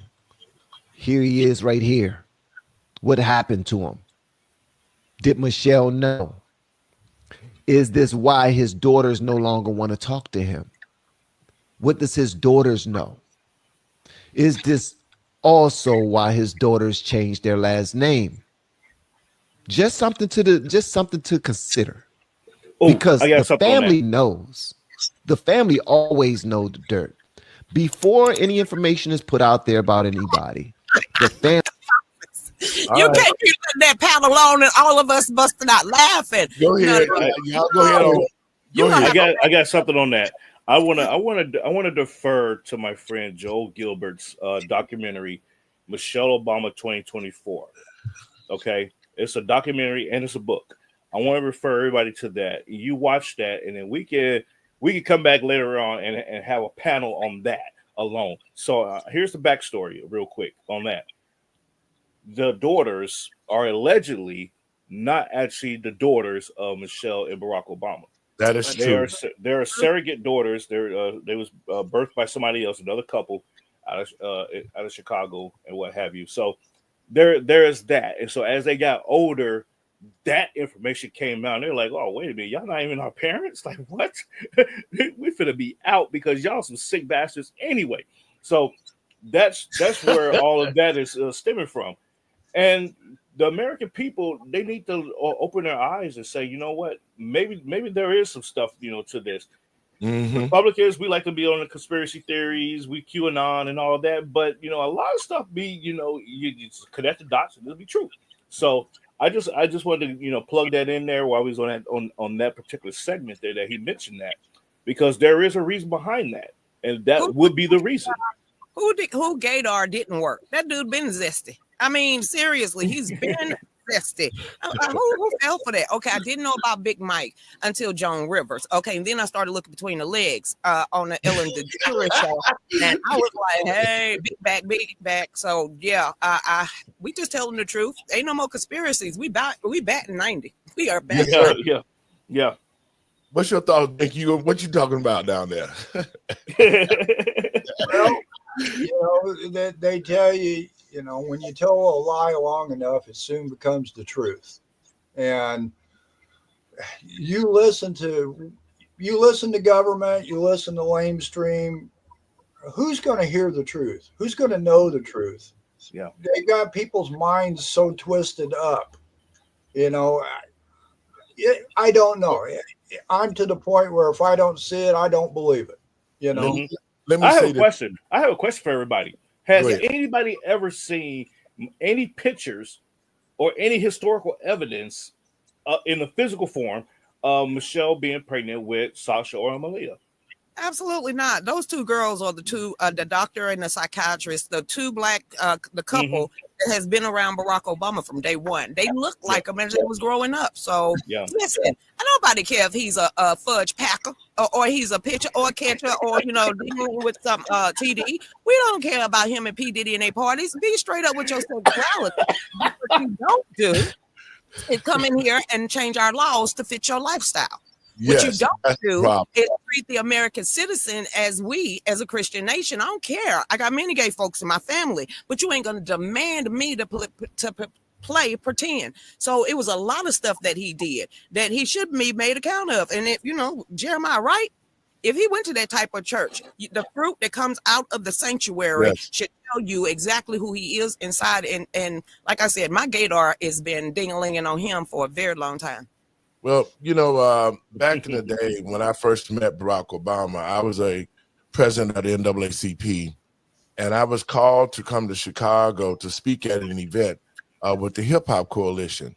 [SPEAKER 8] Here he is right here. What happened to him? Did Michelle know? Is this why his daughters no longer want to talk to him? What does his daughters know? Is this also why his daughters changed their last name? Just something to consider. Because the family knows. The family always knows the dirt. Before any information is put out there about anybody, the family.
[SPEAKER 3] You can't be that paddle on and all of us busted out laughing.
[SPEAKER 1] Go ahead. Y'all go ahead on. Go ahead.
[SPEAKER 2] I got something on that. I wanna defer to my friend Joel Gilbert's documentary, Michelle Obama 2024. Okay, it's a documentary and it's a book. I want to refer everybody to that. You watch that, and then we can come back later on and have a panel on that alone. So here's the backstory, real quick, on that. The daughters are allegedly not actually the daughters of Michelle and Barack Obama.
[SPEAKER 1] That is true.
[SPEAKER 2] They're surrogate daughters. They was birthed by somebody else, another couple out of Chicago and what have you. So there is that. And so as they got older, that information came out. And they're like, "Oh, wait a minute, y'all not even our parents? Like, what? We finna be out because y'all some sick bastards anyway." So that's where all of that is stemming from. And the American people, they need to open their eyes and say, you know what, maybe there is some stuff, to this.
[SPEAKER 1] Mm-hmm.
[SPEAKER 2] Republicans, we like to be on the conspiracy theories, we QAnon and all of that, but a lot of stuff you connect the dots and it'll be true. So I just wanted to plug that in there while we was on that particular segment there that he mentioned that, because there is a reason behind that, and that would be the reason.
[SPEAKER 3] Who Gaydar didn't work? That dude been zesty. I mean, seriously, he's been zesty. Who fell for that? Okay, I didn't know about Big Mike until Joan Rivers. Okay, and then I started looking between the legs on the Ellen DeGeneres show, and I was like, "Hey, big back." So yeah, we just telling the truth. Ain't no more conspiracies. We batting 90. We are back.
[SPEAKER 2] Yeah.
[SPEAKER 1] What's your thoughts? What you talking about down there?
[SPEAKER 4] Well, they tell you, when you tell a lie long enough, it soon becomes the truth. And you listen to government, you listen to lamestream. Who's going to hear the truth? Who's going to know the truth?
[SPEAKER 2] Yeah,
[SPEAKER 4] they got people's minds so twisted up. I don't know. I'm to the point where if I don't see it, I don't believe it.
[SPEAKER 2] Mm-hmm.
[SPEAKER 1] Let me
[SPEAKER 2] I
[SPEAKER 1] say
[SPEAKER 2] have a question. I have a question for everybody. Has
[SPEAKER 1] Go ahead.
[SPEAKER 2] anybody ever seen any pictures or any historical evidence in the physical form of Michelle being pregnant with Sasha or Malia?
[SPEAKER 3] Absolutely not. Those two girls are the two, the doctor and the psychiatrist, the two black, the couple that has been around Barack Obama from day one. They look like him as they was growing up. So listen, nobody care if he's a fudge packer or he's a pitcher or a catcher or, dealing with some TD. We don't care about him and P. Diddy and their parties. Be straight up with your sexuality. What you don't do is come in here and change our laws to fit your lifestyle. What you don't do is treat the American citizen as we, as a Christian nation. I don't care. I got many gay folks in my family, but you ain't going to demand me to play pretend. So it was a lot of stuff that he did that he should be made account of. And if, Jeremiah, right? If he went to that type of church, the fruit that comes out of the sanctuary should tell you exactly who he is inside. And like I said, my gaydar has been ding-a-linging on him for a very long time.
[SPEAKER 1] Well, back in the day when I first met Barack Obama, I was a president of the NAACP, and I was called to come to Chicago to speak at an event with the Hip Hop Coalition.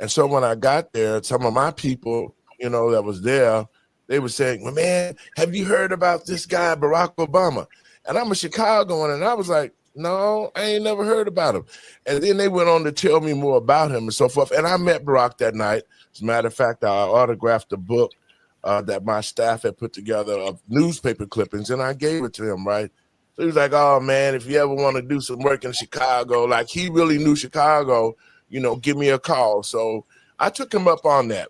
[SPEAKER 1] And so when I got there, some of my people, that was there, they were saying, "Well, man, have you heard about this guy, Barack Obama?" And I'm a Chicagoan, and I was like, "No, I ain't never heard about him." And then they went on to tell me more about him and so forth. And I met Barack that night. As a matter of fact, I autographed a book that my staff had put together of newspaper clippings, and I gave it to him, right? So he was like, "Oh, man, if you ever want to do some work in Chicago," like he really knew Chicago, give me a call. So I took him up on that.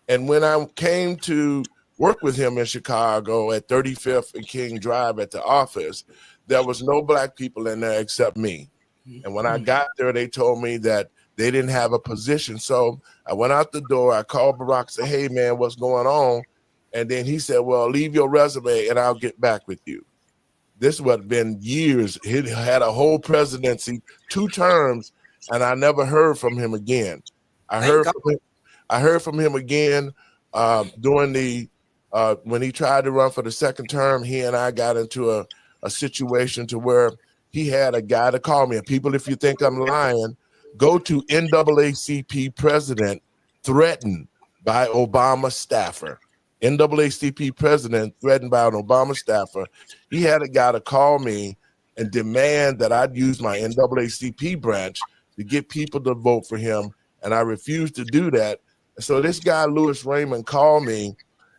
[SPEAKER 1] And when I came to work with him in Chicago at 35th and King Drive at the office, there was no black people in there except me. And when I got there, they told me that they didn't have a position. So I went out the door. I called Barack, said, "Hey, man, what's going on?" And then he said, "Well, leave your resume and I'll get back with you." This would have been years. He had a whole presidency, 2 terms, and I never heard from him again. I heard from him again during the when he tried to run for the second term. He and I got into a situation to where he had a guy to call me. And people, if you think I'm lying, go to NAACP president threatened by Obama staffer. NAACP president threatened by an Obama staffer. He had a guy to call me and demand that I'd use my NAACP branch to get people to vote for him, and I refused to do that. So this guy, Louis Raymond, called me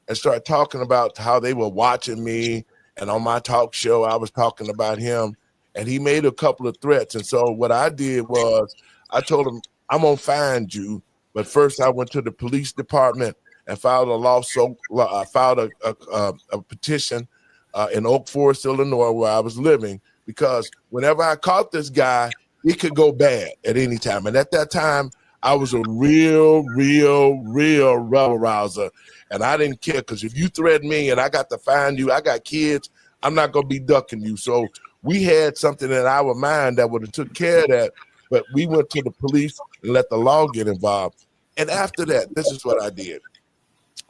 [SPEAKER 1] and started talking about how they were watching me, and on my talk show, I was talking about him, and he made a couple of threats. And so what I did was I told him, I'm going to find you, but first I went to the police department and filed a lawsuit. I filed a petition in Oak Forest, Illinois, where I was living, because whenever I caught this guy, it could go bad at any time. And at that time, I was a real rebel rouser, and I didn't care, because if you threaten me and I got to find you, I got kids, I'm not going to be ducking you. So we had something in our mind that would have took care of that, but we went to the police and let the law get involved. And after that, this is what I did.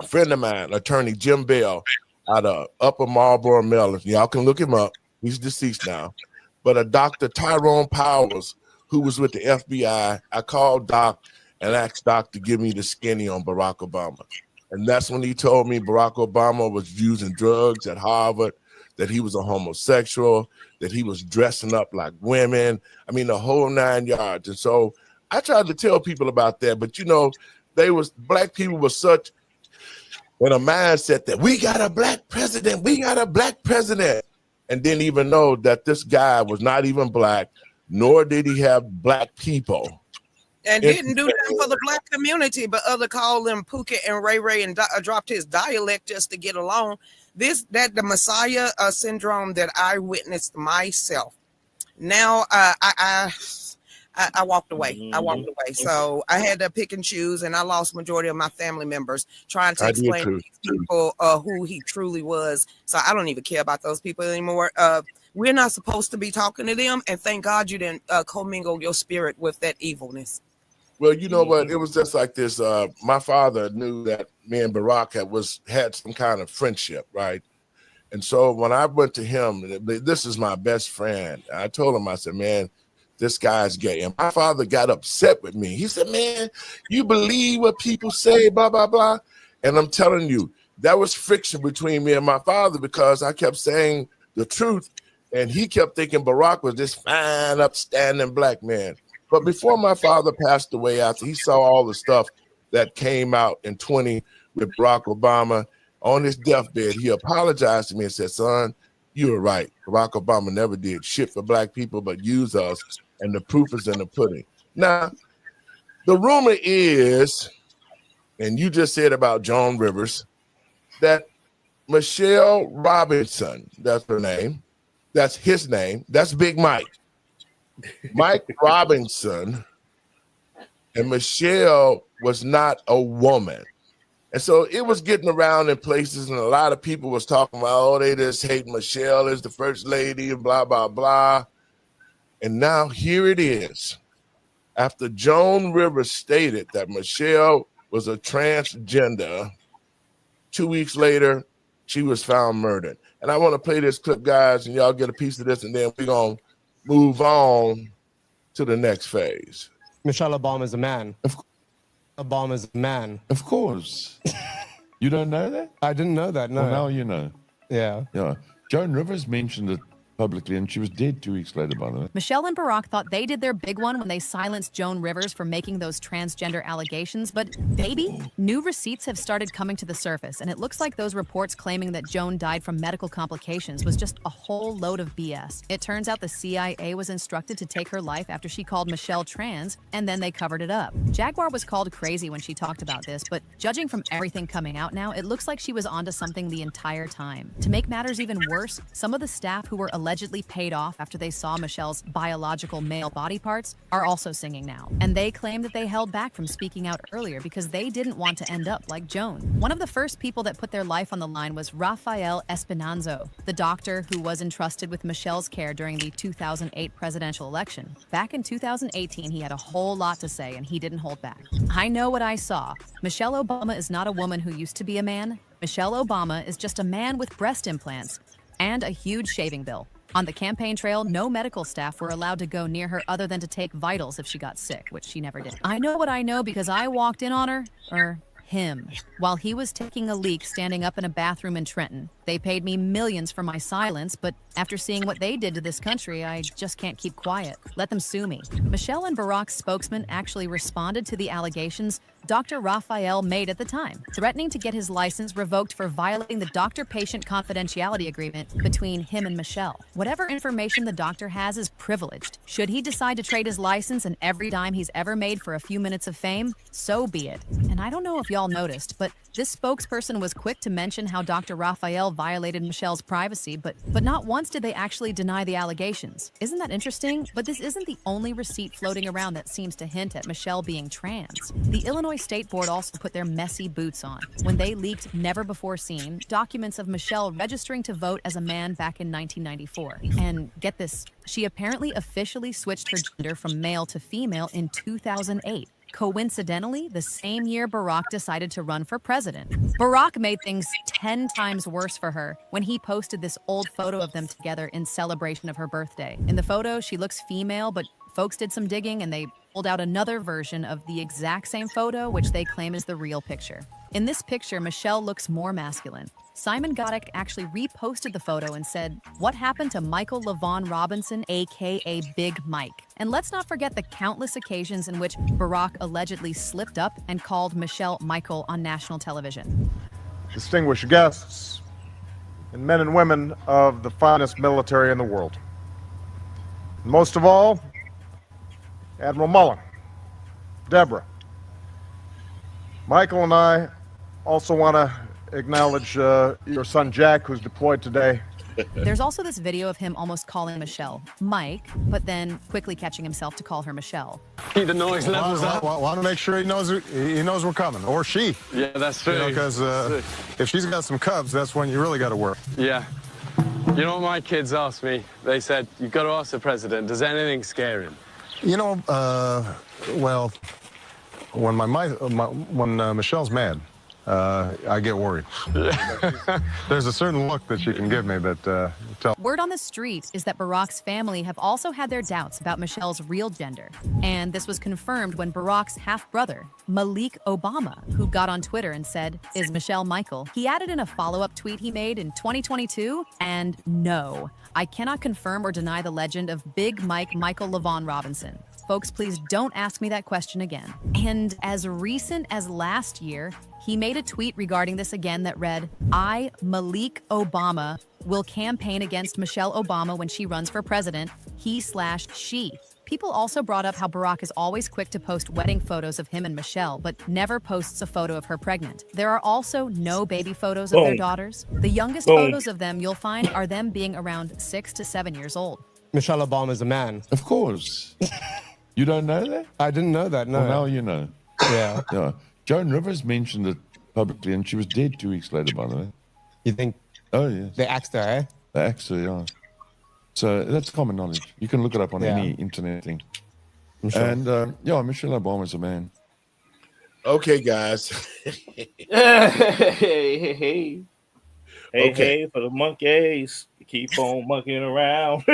[SPEAKER 1] A friend of mine, attorney Jim Bell, out of Upper Marlboro, Maryland. Y'all can look him up. He's deceased now. But a Dr. Tyrone Powers, who was with the FBI, I called Doc and asked Doc to give me the skinny on Barack Obama. And that's when he told me Barack Obama was using drugs at Harvard, that he was a homosexual, that he was dressing up like women. I mean, the whole 9 yards. And so I tried to tell people about that, but black people were such in a mindset that we got a black president, and didn't even know that this guy was not even black, nor did he have black people.
[SPEAKER 3] And didn't do that for the black community, but other called them Pookie and Ray Ray and dropped his dialect just to get along. The Messiah syndrome that I witnessed myself. Now I walked away. So I had to pick and choose, and I lost majority of my family members trying to explain to these people who he truly was. So I don't even care about those people anymore. We're not supposed to be talking to them, and thank God you didn't commingle your spirit with that evilness.
[SPEAKER 1] Well, you know what? It was just like this. My father knew that me and Barack had some kind of friendship, right? And so when I went to him, this is my best friend. I told him, I said, man, this guy's gay. And my father got upset with me. He said, man, you believe what people say, blah, blah, blah. And I'm telling you, that was friction between me and my father, because I kept saying the truth. And he kept thinking Barack was this fine, upstanding black man. But before my father passed away, after he saw all the stuff that came out in 20 with Barack Obama, on his deathbed, he apologized to me and said, son, you were right. Barack Obama never did shit for black people but use us, and the proof is in the pudding. Now, the rumor is, and you just said about Joan Rivers, that Michelle Robinson, that's her name, that's his name, that's Big Mike. Mike Robinson and Michelle was not a woman. And so it was getting around in places, and a lot of people was talking about, oh, they just hate Michelle as the first lady and blah, blah, blah. And now here it is. After Joan Rivers stated that Michelle was a transgender, 2 weeks later, she was found murdered. And I want to play this clip, guys, and y'all get a piece of this, and then we're going to move on to the next phase.
[SPEAKER 9] Michelle Obama is a man. Obama's a man.
[SPEAKER 10] Of course. You don't know that?
[SPEAKER 9] I didn't know that, no.
[SPEAKER 10] Well, now you know.
[SPEAKER 9] Yeah.
[SPEAKER 10] Yeah. Joan Rivers mentioned it publicly, and she was dead 2 weeks later, by the way.
[SPEAKER 11] Michelle and Barack thought they did their big one when they silenced Joan Rivers for making those transgender allegations, but baby, new receipts have started coming to the surface, and it looks like those reports claiming that Joan died from medical complications was just a whole load of BS. It turns out the CIA was instructed to take her life after she called Michelle trans, and then they covered it up. Jaguar was called crazy when she talked about this, but judging from everything coming out now, it looks like she was onto something the entire time. To make matters even worse, some of the staff who were allegedly paid off after they saw Michelle's biological male body parts are also singing now. And they claim that they held back from speaking out earlier because they didn't want to end up like Joan. One of the first people that put their life on the line was Rafael Espinanzo, the doctor who was entrusted with Michelle's care during the 2008 presidential election. Back in 2018, he had a whole lot to say, and he didn't hold back. I know what I saw. Michelle Obama is not a woman who used to be a man. Michelle Obama is just a man with breast implants and a huge shaving bill. On the campaign trail, no medical staff were allowed to go near her other than to take vitals if she got sick, which she never did. I know what I know because I walked in on her, or him, while he was taking a leak standing up in a bathroom in Trenton. They paid me millions for my silence, but after seeing what they did to this country, I just can't keep quiet. Let them sue me. Michelle and Barack's spokesman actually responded to the allegations Dr. Raphael made at the time, threatening to get his license revoked for violating the doctor-patient confidentiality agreement between him and Michelle. Whatever information the doctor has is privileged. Should he decide to trade his license and every dime he's ever made for a few minutes of fame, so be it. And I don't know if y'all noticed, but this spokesperson was quick to mention how Dr. Raphael violated Michelle's privacy, but not once did they actually deny the allegations. Isn't that interesting? But this isn't the only receipt floating around that seems to hint at Michelle being trans. The Illinois State Board also put their messy boots on when they leaked never-before-seen documents of Michelle registering to vote as a man back in 1994. And get this, she apparently officially switched her gender from male to female in 2008. Coincidentally, the same year Barack decided to run for president. Barack made things 10 times worse for her when he posted this old photo of them together in celebration of her birthday. In the photo, she looks female, but folks did some digging and they pulled out another version of the exact same photo, which they claim is the real picture. In this picture, Michelle looks more masculine. Simon Godek actually reposted the photo and said, "What happened to Michael LaVaughn Robinson, aka Big Mike?" And let's not forget the countless occasions in which Barack allegedly slipped up and called Michelle Michael on national television.
[SPEAKER 12] Distinguished guests, and men and women of the finest military in the world. Most of all, Admiral Mullen, Deborah. Michael and I also want to acknowledge your son Jack, who's deployed today.
[SPEAKER 11] There's also this video of him almost calling Michelle Mike, but then quickly catching himself to call her Michelle.
[SPEAKER 13] The noise levels up.
[SPEAKER 12] Want to make sure he knows we're coming, or she.
[SPEAKER 13] Yeah, that's true.
[SPEAKER 12] Because if she's got some cubs, that's when you really got to work.
[SPEAKER 13] Yeah. You know what my kids asked me? They said, "You've got to ask the president, does anything scare him?"
[SPEAKER 12] You know, well, when Michelle's mad, I get worried. There's a certain look that she can give me that tells.
[SPEAKER 11] Word on the street is that Barack's family have also had their doubts about Michelle's real gender. And this was confirmed when Barack's half-brother, Malik Obama, who got on Twitter and said, "Is Michelle Michael?" He added in a follow-up tweet he made in 2022, and no, I cannot confirm or deny the legend of Big Mike Michael LaVaughn Robinson. Folks, please don't ask me that question again. And as recent as last year, he made a tweet regarding this again that read, "I, Malik Obama, will campaign against Michelle Obama when she runs for president, he/she." People also brought up how Barack is always quick to post wedding photos of him and Michelle, but never posts a photo of her pregnant. There are also no baby photos of their daughters. The youngest photos of them you'll find are them being around 6 to 7 years old.
[SPEAKER 9] Michelle Obama is a man.
[SPEAKER 10] Of course. You don't know that?
[SPEAKER 9] I didn't know that, no.
[SPEAKER 10] Well, now you know.
[SPEAKER 9] Yeah.
[SPEAKER 10] Yeah. Joan Rivers mentioned it publicly, and she was dead 2 weeks later, by the way.
[SPEAKER 9] You think?
[SPEAKER 10] Oh, yes.
[SPEAKER 9] They axed her, eh?
[SPEAKER 10] They axed her, yeah. So that's common knowledge. You can look it up on any internet thing. Sure. And, yeah, Michelle Obama's a man.
[SPEAKER 1] Okay, guys.
[SPEAKER 2] Hey, for the monkeys. Keep on monkeying around.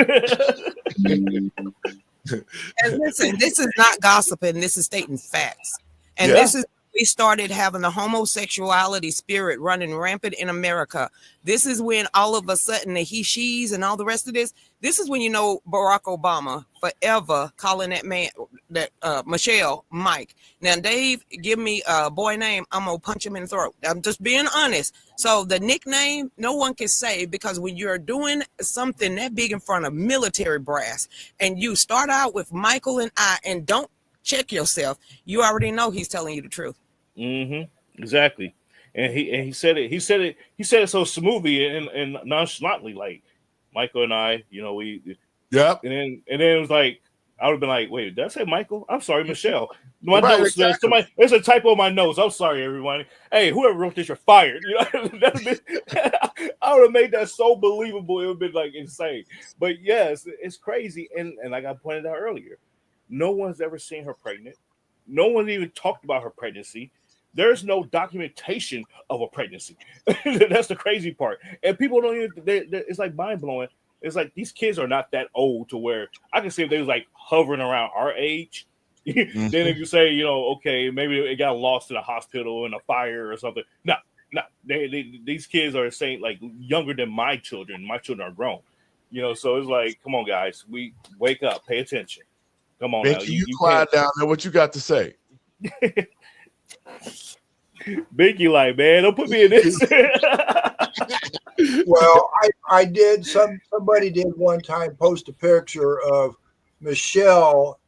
[SPEAKER 3] And listen, this is not gossiping. This is stating facts. And this is we started having the homosexuality spirit running rampant in America. This is when all of a sudden the he, she's and all the rest of this is when you know Barack Obama forever calling that man, that Michelle, Mike. Now, Dave, give me a boy name, I'm going to punch him in the throat. I'm just being honest. So the nickname, no one can say, because when you're doing something that big in front of military brass and you start out with Michael and I and don't check yourself, you already know he's telling you the truth.
[SPEAKER 2] Exactly. And he said it so smoothly and nonchalantly, like Michael and I, you know, we and then it was like I would have been like, wait, did I say Michael? I'm sorry, Michelle. My notes, somebody, there's a typo in my notes. I'm sorry, everyone. Hey, whoever wrote this, you're fired. You know, I would have made that so believable. It would have been like insane. But yes, it's crazy. And like I pointed out earlier, no one's ever seen her pregnant. No one even talked about her pregnancy. There's no documentation of a pregnancy. That's the crazy part. And people don't even, it's like mind blowing. It's like these kids are not that old to where I can see if they was like hovering around our age. Then if you say, you know, okay, maybe it got lost in a hospital in a fire or something. No, these kids are saying like younger than my children. My children are grown, you know. So it's like, come on, guys, we wake up, pay attention. Come on,
[SPEAKER 1] Mickey,
[SPEAKER 2] now.
[SPEAKER 1] You quiet down there. What you got to say?
[SPEAKER 2] Mickey, like, man, don't put me in this.
[SPEAKER 4] Well, I did. Somebody did one time post a picture of Michelle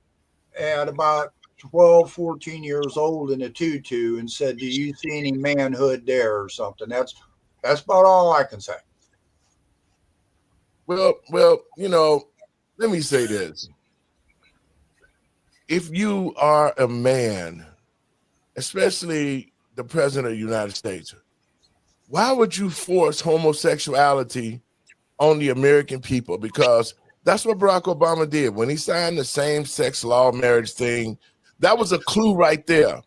[SPEAKER 4] at about 12, 14 years old in a tutu and said, "Do you see any manhood there?" or something. That's about all I can say.
[SPEAKER 1] Well, you know, let me say this. If you are a man, especially the president of the United States, why would you force homosexuality on the American people? Because that's what Barack Obama did when he signed the same-sex law marriage thing. That was a clue right there.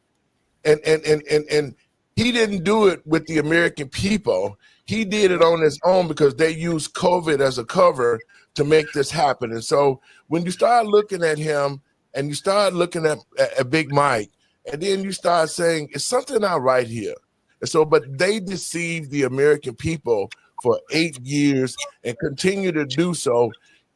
[SPEAKER 1] And he didn't do it with the American people. He did it on his own because they used COVID as a cover to make this happen. And so when you start looking at him and you start looking at Big Mike, and then you start saying, it's something not right here. And so, but they deceived the American people for 8 years and continue to do so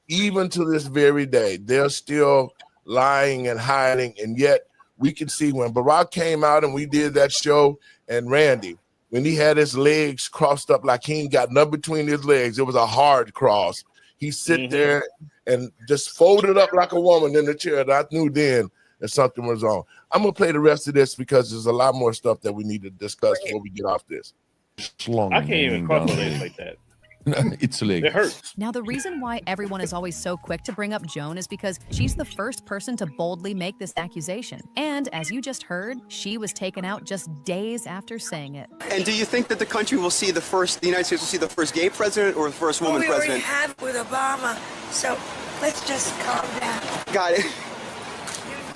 [SPEAKER 1] even to this very day. They're still lying and hiding. And yet we can see when Barack came out and we did that show, and Randy, when he had his legs crossed up like he ain't got nothing between his legs, it was a hard cross. He sit there and just folded up like a woman in the chair. And I knew then that something was on. I'm going to play the rest of this because there's a lot more stuff that we need to discuss before we get off this.
[SPEAKER 2] I can't even cross my legs like that.
[SPEAKER 10] It's leg.
[SPEAKER 2] It hurts.
[SPEAKER 11] Now, the reason why everyone is always so quick to bring up Joan is because she's the first person to boldly make this accusation. And as you just heard, she was taken out just days after saying it.
[SPEAKER 14] And do you think that the country will see the United States will see the first gay president or the first woman president?
[SPEAKER 15] We already have it with Obama, so let's just calm down.
[SPEAKER 14] Got it.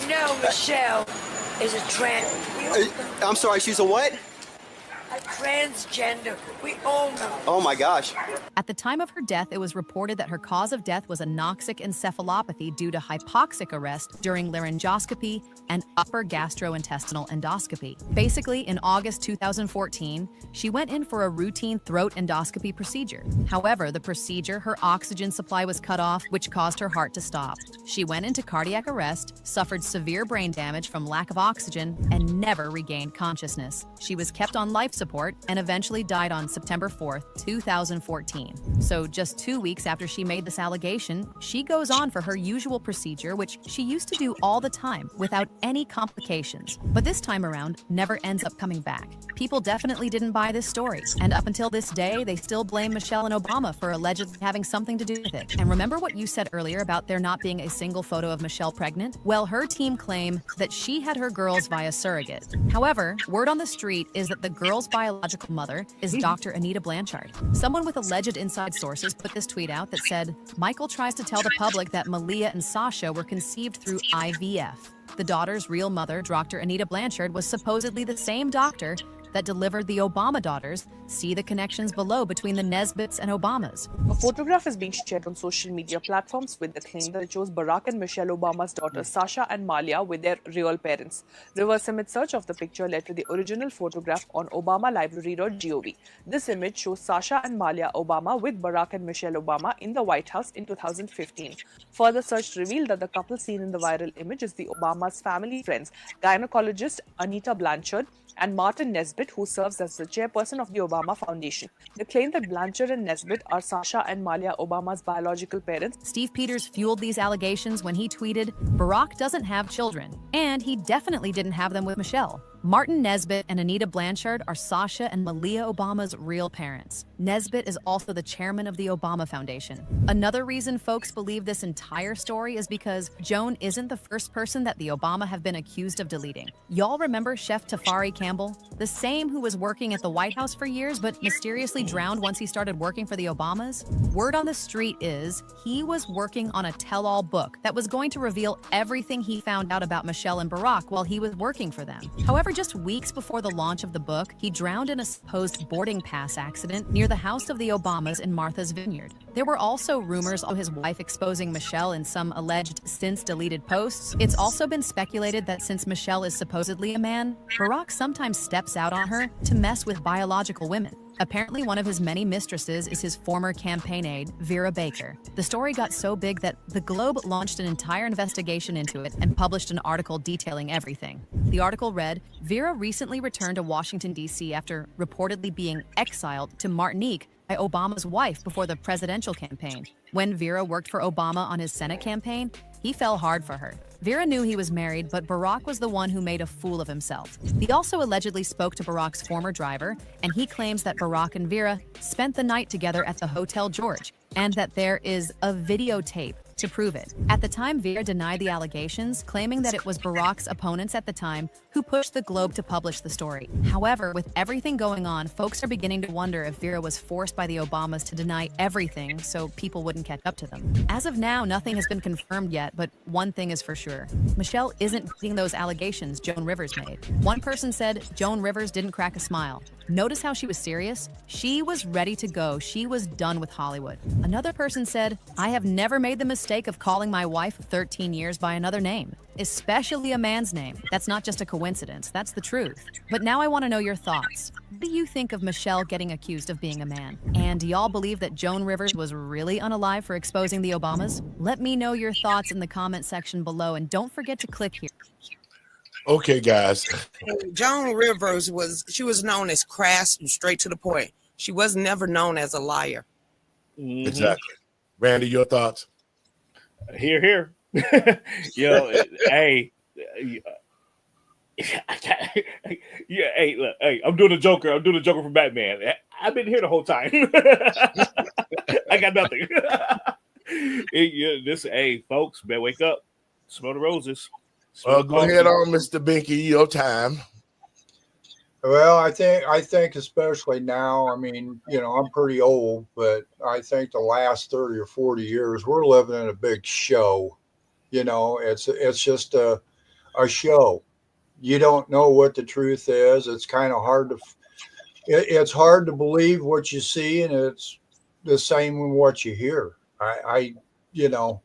[SPEAKER 15] You know Michelle is a
[SPEAKER 14] I'm sorry, she's a what?
[SPEAKER 15] A transgender. We all know.
[SPEAKER 14] Oh my gosh.
[SPEAKER 11] At the time of her death, it was reported that her cause of death was anoxic encephalopathy due to hypoxic arrest during laryngoscopy and upper gastrointestinal endoscopy. Basically, in August 2014, she went in for a routine throat endoscopy procedure. However, the procedure, her oxygen supply was cut off, which caused her heart to stop. She went into cardiac arrest, suffered severe brain damage from lack of oxygen, and never regained consciousness. She was kept on life support and eventually died on September 4th, 2014. So just 2 weeks after she made this allegation, she goes on for her usual procedure, which she used to do all the time without any complications. But this time around, never ends up coming back. People definitely didn't buy this story. And up until this day, they still blame Michelle and Obama for allegedly having something to do with it. And remember what you said earlier about there not being a single photo of Michelle pregnant? Well, her team claim that she had her girls via surrogate. However, word on the street is that the girl's biological mother is Dr. Anita Blanchard. Someone with alleged inside sources put this tweet out that said, Michael tries to tell the public that Malia and Sasha were conceived through IVF. The daughter's real mother, Dr. Anita Blanchard, was supposedly the same doctor that delivered the Obama daughters. See the connections below between the Nesbitts and Obamas.
[SPEAKER 16] A photograph is being shared on social media platforms with the claim that it shows Barack and Michelle Obama's daughters Sasha and Malia with their real parents. Reverse image search of the picture led to the original photograph on ObamaLibrary.gov. This image shows Sasha and Malia Obama with Barack and Michelle Obama in the White House in 2015. Further search revealed that the couple seen in the viral image is the Obama's family friends, gynecologist Anita Blanchard and Martin Nesbitt, who serves as the chairperson of the Obama Foundation. They claim that Blanchard and Nesbitt are Sasha and Malia Obama's biological parents.
[SPEAKER 11] Steve Peters fueled these allegations when he tweeted, Barack doesn't have children, and he definitely didn't have them with Michelle. Martin Nesbitt and Anita Blanchard are Sasha and Malia Obama's real parents. Nesbitt is also the chairman of the Obama Foundation. Another reason folks believe this entire story is because Joan isn't the first person that the Obama have been accused of deleting. Y'all remember Chef Tafari Campbell? The same who was working at the White House for years but mysteriously drowned once he started working for the Obamas? Word on the street is he was working on a tell-all book that was going to reveal everything he found out about Michelle and Barack while he was working for them. However, just weeks before the launch of the book, he drowned in a supposed boarding pass accident near the house of the Obamas in Martha's Vineyard. There were also rumors of his wife exposing Michelle in some alleged since-deleted posts. It's also been speculated that since Michelle is supposedly a man, Barack sometimes steps out on her to mess with biological women. Apparently, one of his many mistresses is his former campaign aide, Vera Baker. The story got so big that The Globe launched an entire investigation into it and published an article detailing everything. The article read, Vera recently returned to Washington, D.C. after reportedly being exiled to Martinique by Obama's wife before the presidential campaign. When Vera worked for Obama on his Senate campaign, he fell hard for her. Vera knew he was married, but Barack was the one who made a fool of himself. He also allegedly spoke to Barack's former driver, and he claims that Barack and Vera spent the night together at the Hotel George, and that there is a videotape to prove it. At the time, Vera denied the allegations, claiming that it was Barack's opponents at the time who pushed the Globe to publish the story. However, with everything going on, folks are beginning to wonder if Vera was forced by the Obamas to deny everything so people wouldn't catch up to them. As of now, nothing has been confirmed yet, but one thing is for sure. Michelle isn't beating those allegations Joan Rivers made. One person said Joan Rivers didn't crack a smile. Notice how she was serious? She was ready to go. She was done with Hollywood. Another person said, I have never made the mistake of calling my wife of 13 years by another name, especially a man's name. That's not just a coincidence. That's the truth. But now I want to know your thoughts. What do you think of Michelle getting accused of being a man? And do y'all believe that Joan Rivers was really unalive for exposing the Obamas? Let me know your thoughts in the comment section below, and don't forget to click here.
[SPEAKER 1] Okay, guys.
[SPEAKER 3] Joan Rivers was known as crass and straight to the point. She was never known as a liar.
[SPEAKER 2] Mm-hmm.
[SPEAKER 1] Exactly. Randy, your thoughts?
[SPEAKER 2] Here. Hey. Yeah, hey, look, hey, I'm doing a Joker. I'm doing a Joker from Batman. I've been here the whole time. I got nothing. Hey, folks, better wake up. Smell the roses.
[SPEAKER 1] Go ahead on, Mr. Binky, your time.
[SPEAKER 4] Well, I think especially now, I mean, I'm pretty old, but I think the last 30 or 40 years, we're living in a big show. It's just a show. You don't know what the truth is. It's kind of hard it's hard to believe what you see, and it's the same with what you hear. I don't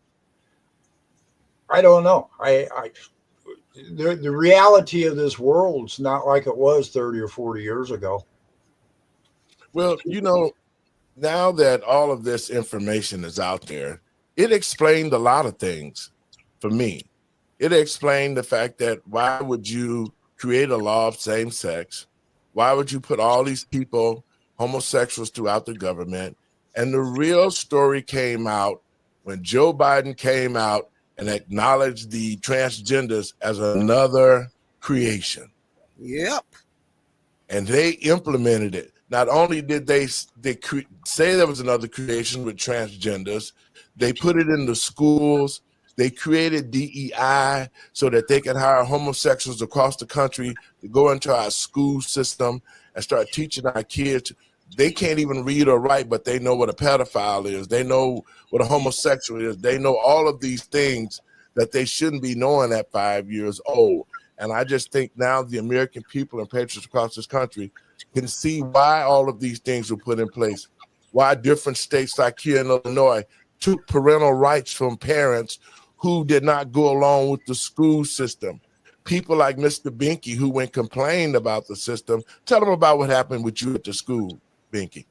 [SPEAKER 4] know. The reality of this world's not like it was 30 or 40 years ago.
[SPEAKER 1] Well, now that all of this information is out there, it explained a lot of things for me. It explained the fact that why would you create a law of same sex? Why would you put all these people, homosexuals, throughout the government? And the real story came out when Joe Biden came out and acknowledged the transgenders as another creation.
[SPEAKER 3] Yep.
[SPEAKER 1] And they implemented it. Not only did they say there was another creation with transgenders, they put it in the schools. They created DEI so that they can hire homosexuals across the country to go into our school system and start teaching our kids. They can't even read or write, but they know what a pedophile is. They know what a homosexual is. They know all of these things that they shouldn't be knowing at 5 years old. And I just think now the American people and patriots across this country can see why all of these things were put in place, why different states like here in Illinois took parental rights from parents who did not go along with the school system. People like Mr. Binky who went complained about the system. Tell them about what happened with you at the school, Binky.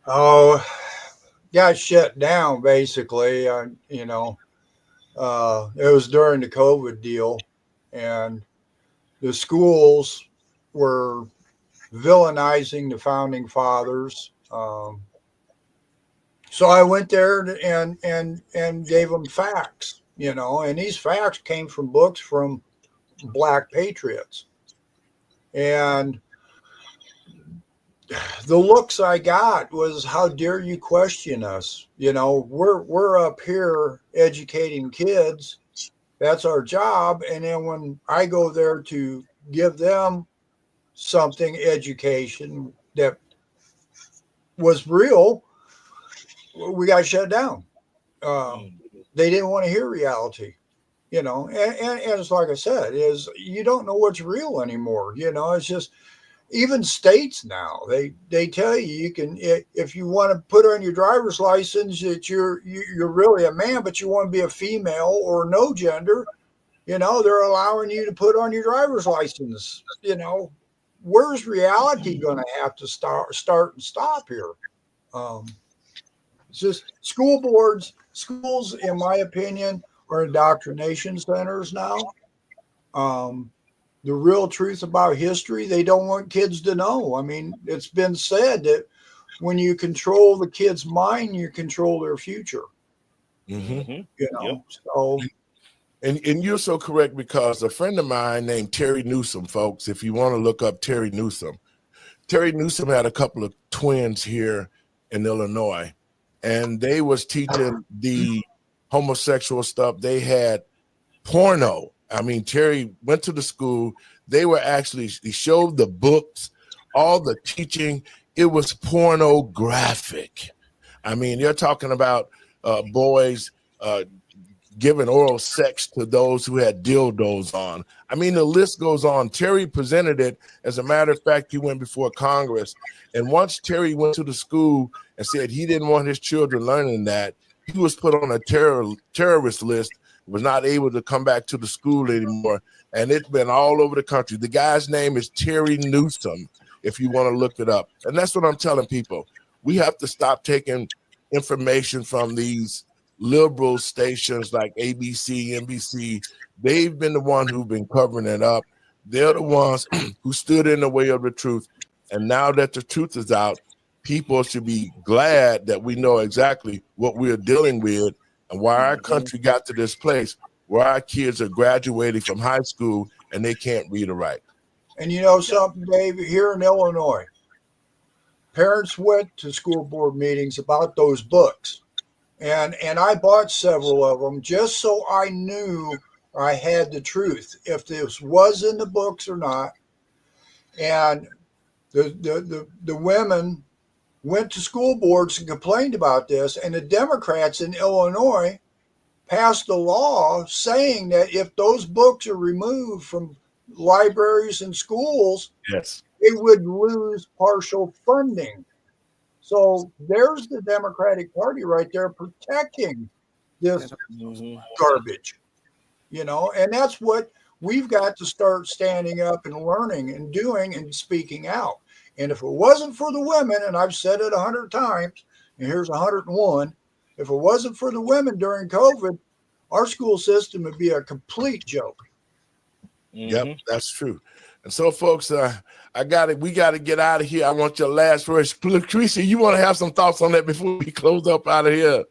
[SPEAKER 4] Oh, got shut down basically. It was during the COVID deal, and the schools were villainizing the founding fathers. So I went there and gave them facts, and these facts came from books from Black patriots. And the looks I got was, how dare you question us? We're up here educating kids. That's our job. And then when I go there to give them something, education that was real, we got shut down. They didn't want to hear reality. you know, and it's like I said, is you don't know what's real anymore. You know, it's just even states now they tell you can, if you want to put on your driver's license that you're really a man, but you want to be a female or no gender, you know, they're allowing you to put on your driver's license. You know, where's reality going to have to start and stop here? It's just schools, in my opinion, are indoctrination centers now. The real truth about history, they don't want kids to know. I mean, it's been said that when you control the kid's mind, you control their future.
[SPEAKER 1] Mm-hmm.
[SPEAKER 4] You know, so.
[SPEAKER 1] And you're so correct, because a friend of mine named Terry Newsom, folks, if you want to look up Terry Newsom had a couple of twins here in Illinois, and they was teaching the homosexual stuff. They had porno. I mean, Terry went to the school. They showed the books, all the teaching. It was pornographic. I mean, you're talking about boys giving oral sex to those who had dildos on. I mean, the list goes on. Terry presented it. As a matter of fact, he went before Congress. And once Terry went to the school and said he didn't want his children learning that, he was put on a terrorist list, was not able to come back to the school anymore. And it's been all over the country. The guy's name is Terry Newsom, if you want to look it up. And that's what I'm telling people. We have to stop taking information from these liberal stations like ABC, NBC. They've been the one who've been covering it up. They're the ones who stood in the way of the truth. And now that the truth is out, people should be glad that we know exactly what we're dealing with and why our country got to this place where our kids are graduating from high school and they can't read or write.
[SPEAKER 4] And you know something, Dave, here in Illinois, parents went to school board meetings about those books. And I bought several of them just so I knew I had the truth, if this was in the books or not. And the women went to school boards and complained about this. And the Democrats in Illinois passed a law saying that if those books are removed from libraries and schools,
[SPEAKER 1] yes,
[SPEAKER 4] they would lose partial funding. So there's the Democratic Party right there protecting this garbage, you know, and that's what we've got to start standing up and learning and doing and speaking out. And if it wasn't for the women, and I've said it 100 times, and here's 101, if it wasn't for the women during COVID, our school system would be a complete joke.
[SPEAKER 1] Yep, that's true. And so, folks, we got to get out of here. I want your last words. Lucretia, you want to have some thoughts on that before we close up out of here?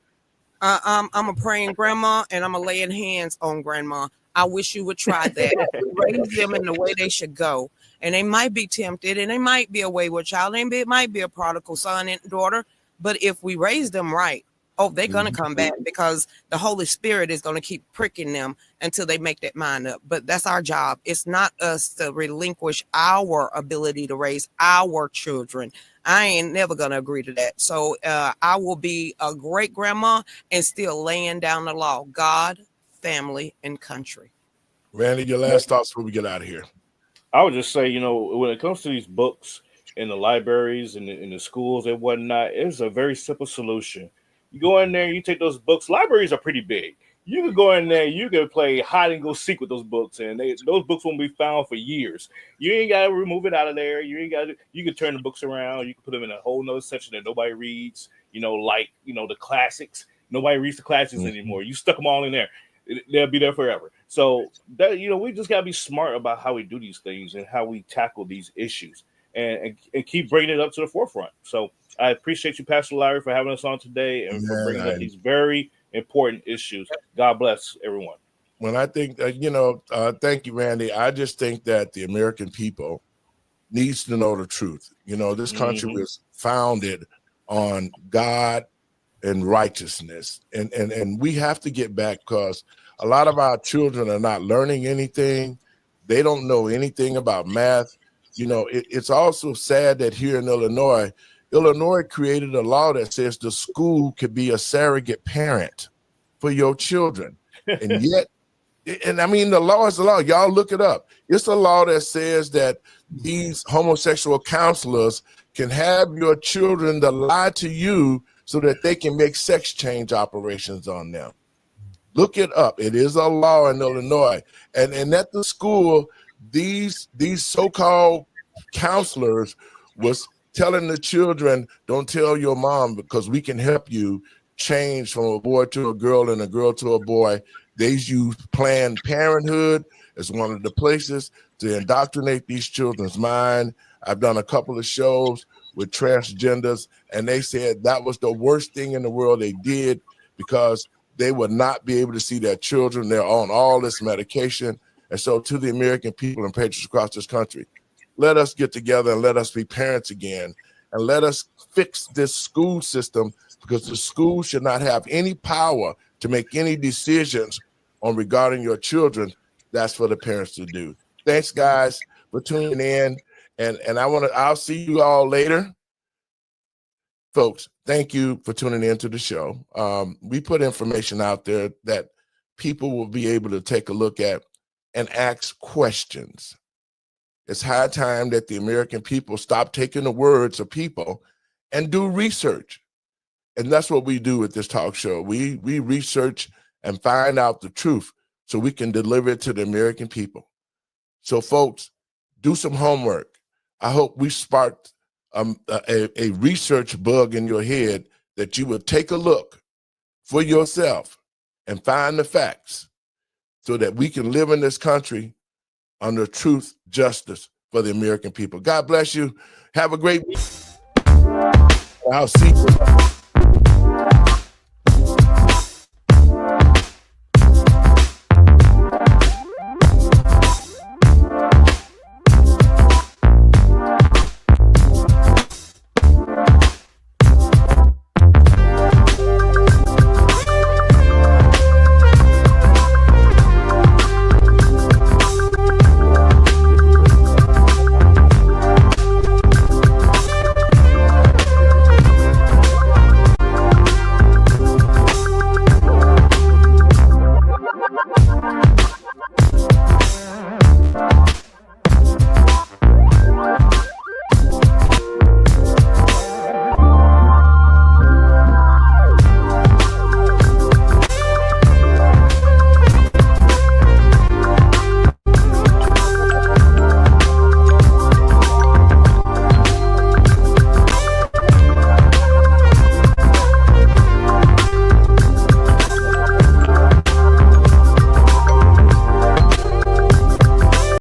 [SPEAKER 3] I'm a praying grandma, and I'm a laying hands on grandma. I wish you would try that. Raise them in the way they should go. And they might be tempted, and they might be a wayward child, and it might be a prodigal son and daughter. But if we raise them right, they're going to come back, because the Holy Spirit is going to keep pricking them until they make that mind up. But that's our job. It's not us to relinquish our ability to raise our children. I ain't never going to agree to that. So I will be a great grandma and still laying down the law: God, family, and country.
[SPEAKER 1] Randy, your last thoughts before we get out of here.
[SPEAKER 2] I would just say, you know, when it comes to these books in the libraries and in the schools and whatnot, it's a very simple solution. You go in there, you take those books. Libraries are pretty big. You could go in there, you could play hide and go seek with those books, and those books won't be found for years. You ain't got to remove it out of there. You can turn the books around. You can put them in a whole nother section that nobody reads. You know, like, you know, the classics. Nobody reads the classics anymore. You stuck them all in there. They'll be there forever. So that, you know, we just gotta be smart about how we do these things and how we tackle these issues, and keep bringing it up to the forefront. So I appreciate you, Pastor Larry, for having us on today and for bringing up these very important issues. God bless everyone.
[SPEAKER 1] When I think, thank you, Randy. I just think that the American people needs to know the truth. You know, this country was founded on God and righteousness, and we have to get back, because a lot of our children are not learning anything. They don't know anything about math. You know, it's also sad that here in Illinois created a law that says the school could be a surrogate parent for your children, and yet And I mean, the law is the law. Y'all look it up. It's a law that says that these homosexual counselors can have your children to lie to you so that they can make sex change operations on them. Look it up. It is a law in Illinois. And at the school, these so-called counselors was telling the children, don't tell your mom because we can help you change from a boy to a girl and a girl to a boy. They use Planned Parenthood as one of the places to indoctrinate these children's mind. I've done a couple of shows with transgenders, and they said that was the worst thing in the world they did because they would not be able to see their children. They're on all this medication. And so to the American people and patriots across this country, let us get together and let us be parents again. And let us fix this school system because the school should not have any power to make any decisions on regarding your children. That's for the parents to do. Thanks, guys, for tuning in. And I'll see you all later. Folks, thank you for tuning in to the show. We put information out there that people will be able to take a look at and ask questions. It's high time that the American people stop taking the words of people and do research. And that's what we do with this talk show. We research and find out the truth so we can deliver it to the American people. So, folks, do some homework. I hope we sparked a research bug in your head that you would take a look for yourself and find the facts so that we can live in this country under truth, justice for the American people. God bless you. Have a great week. I'll see you.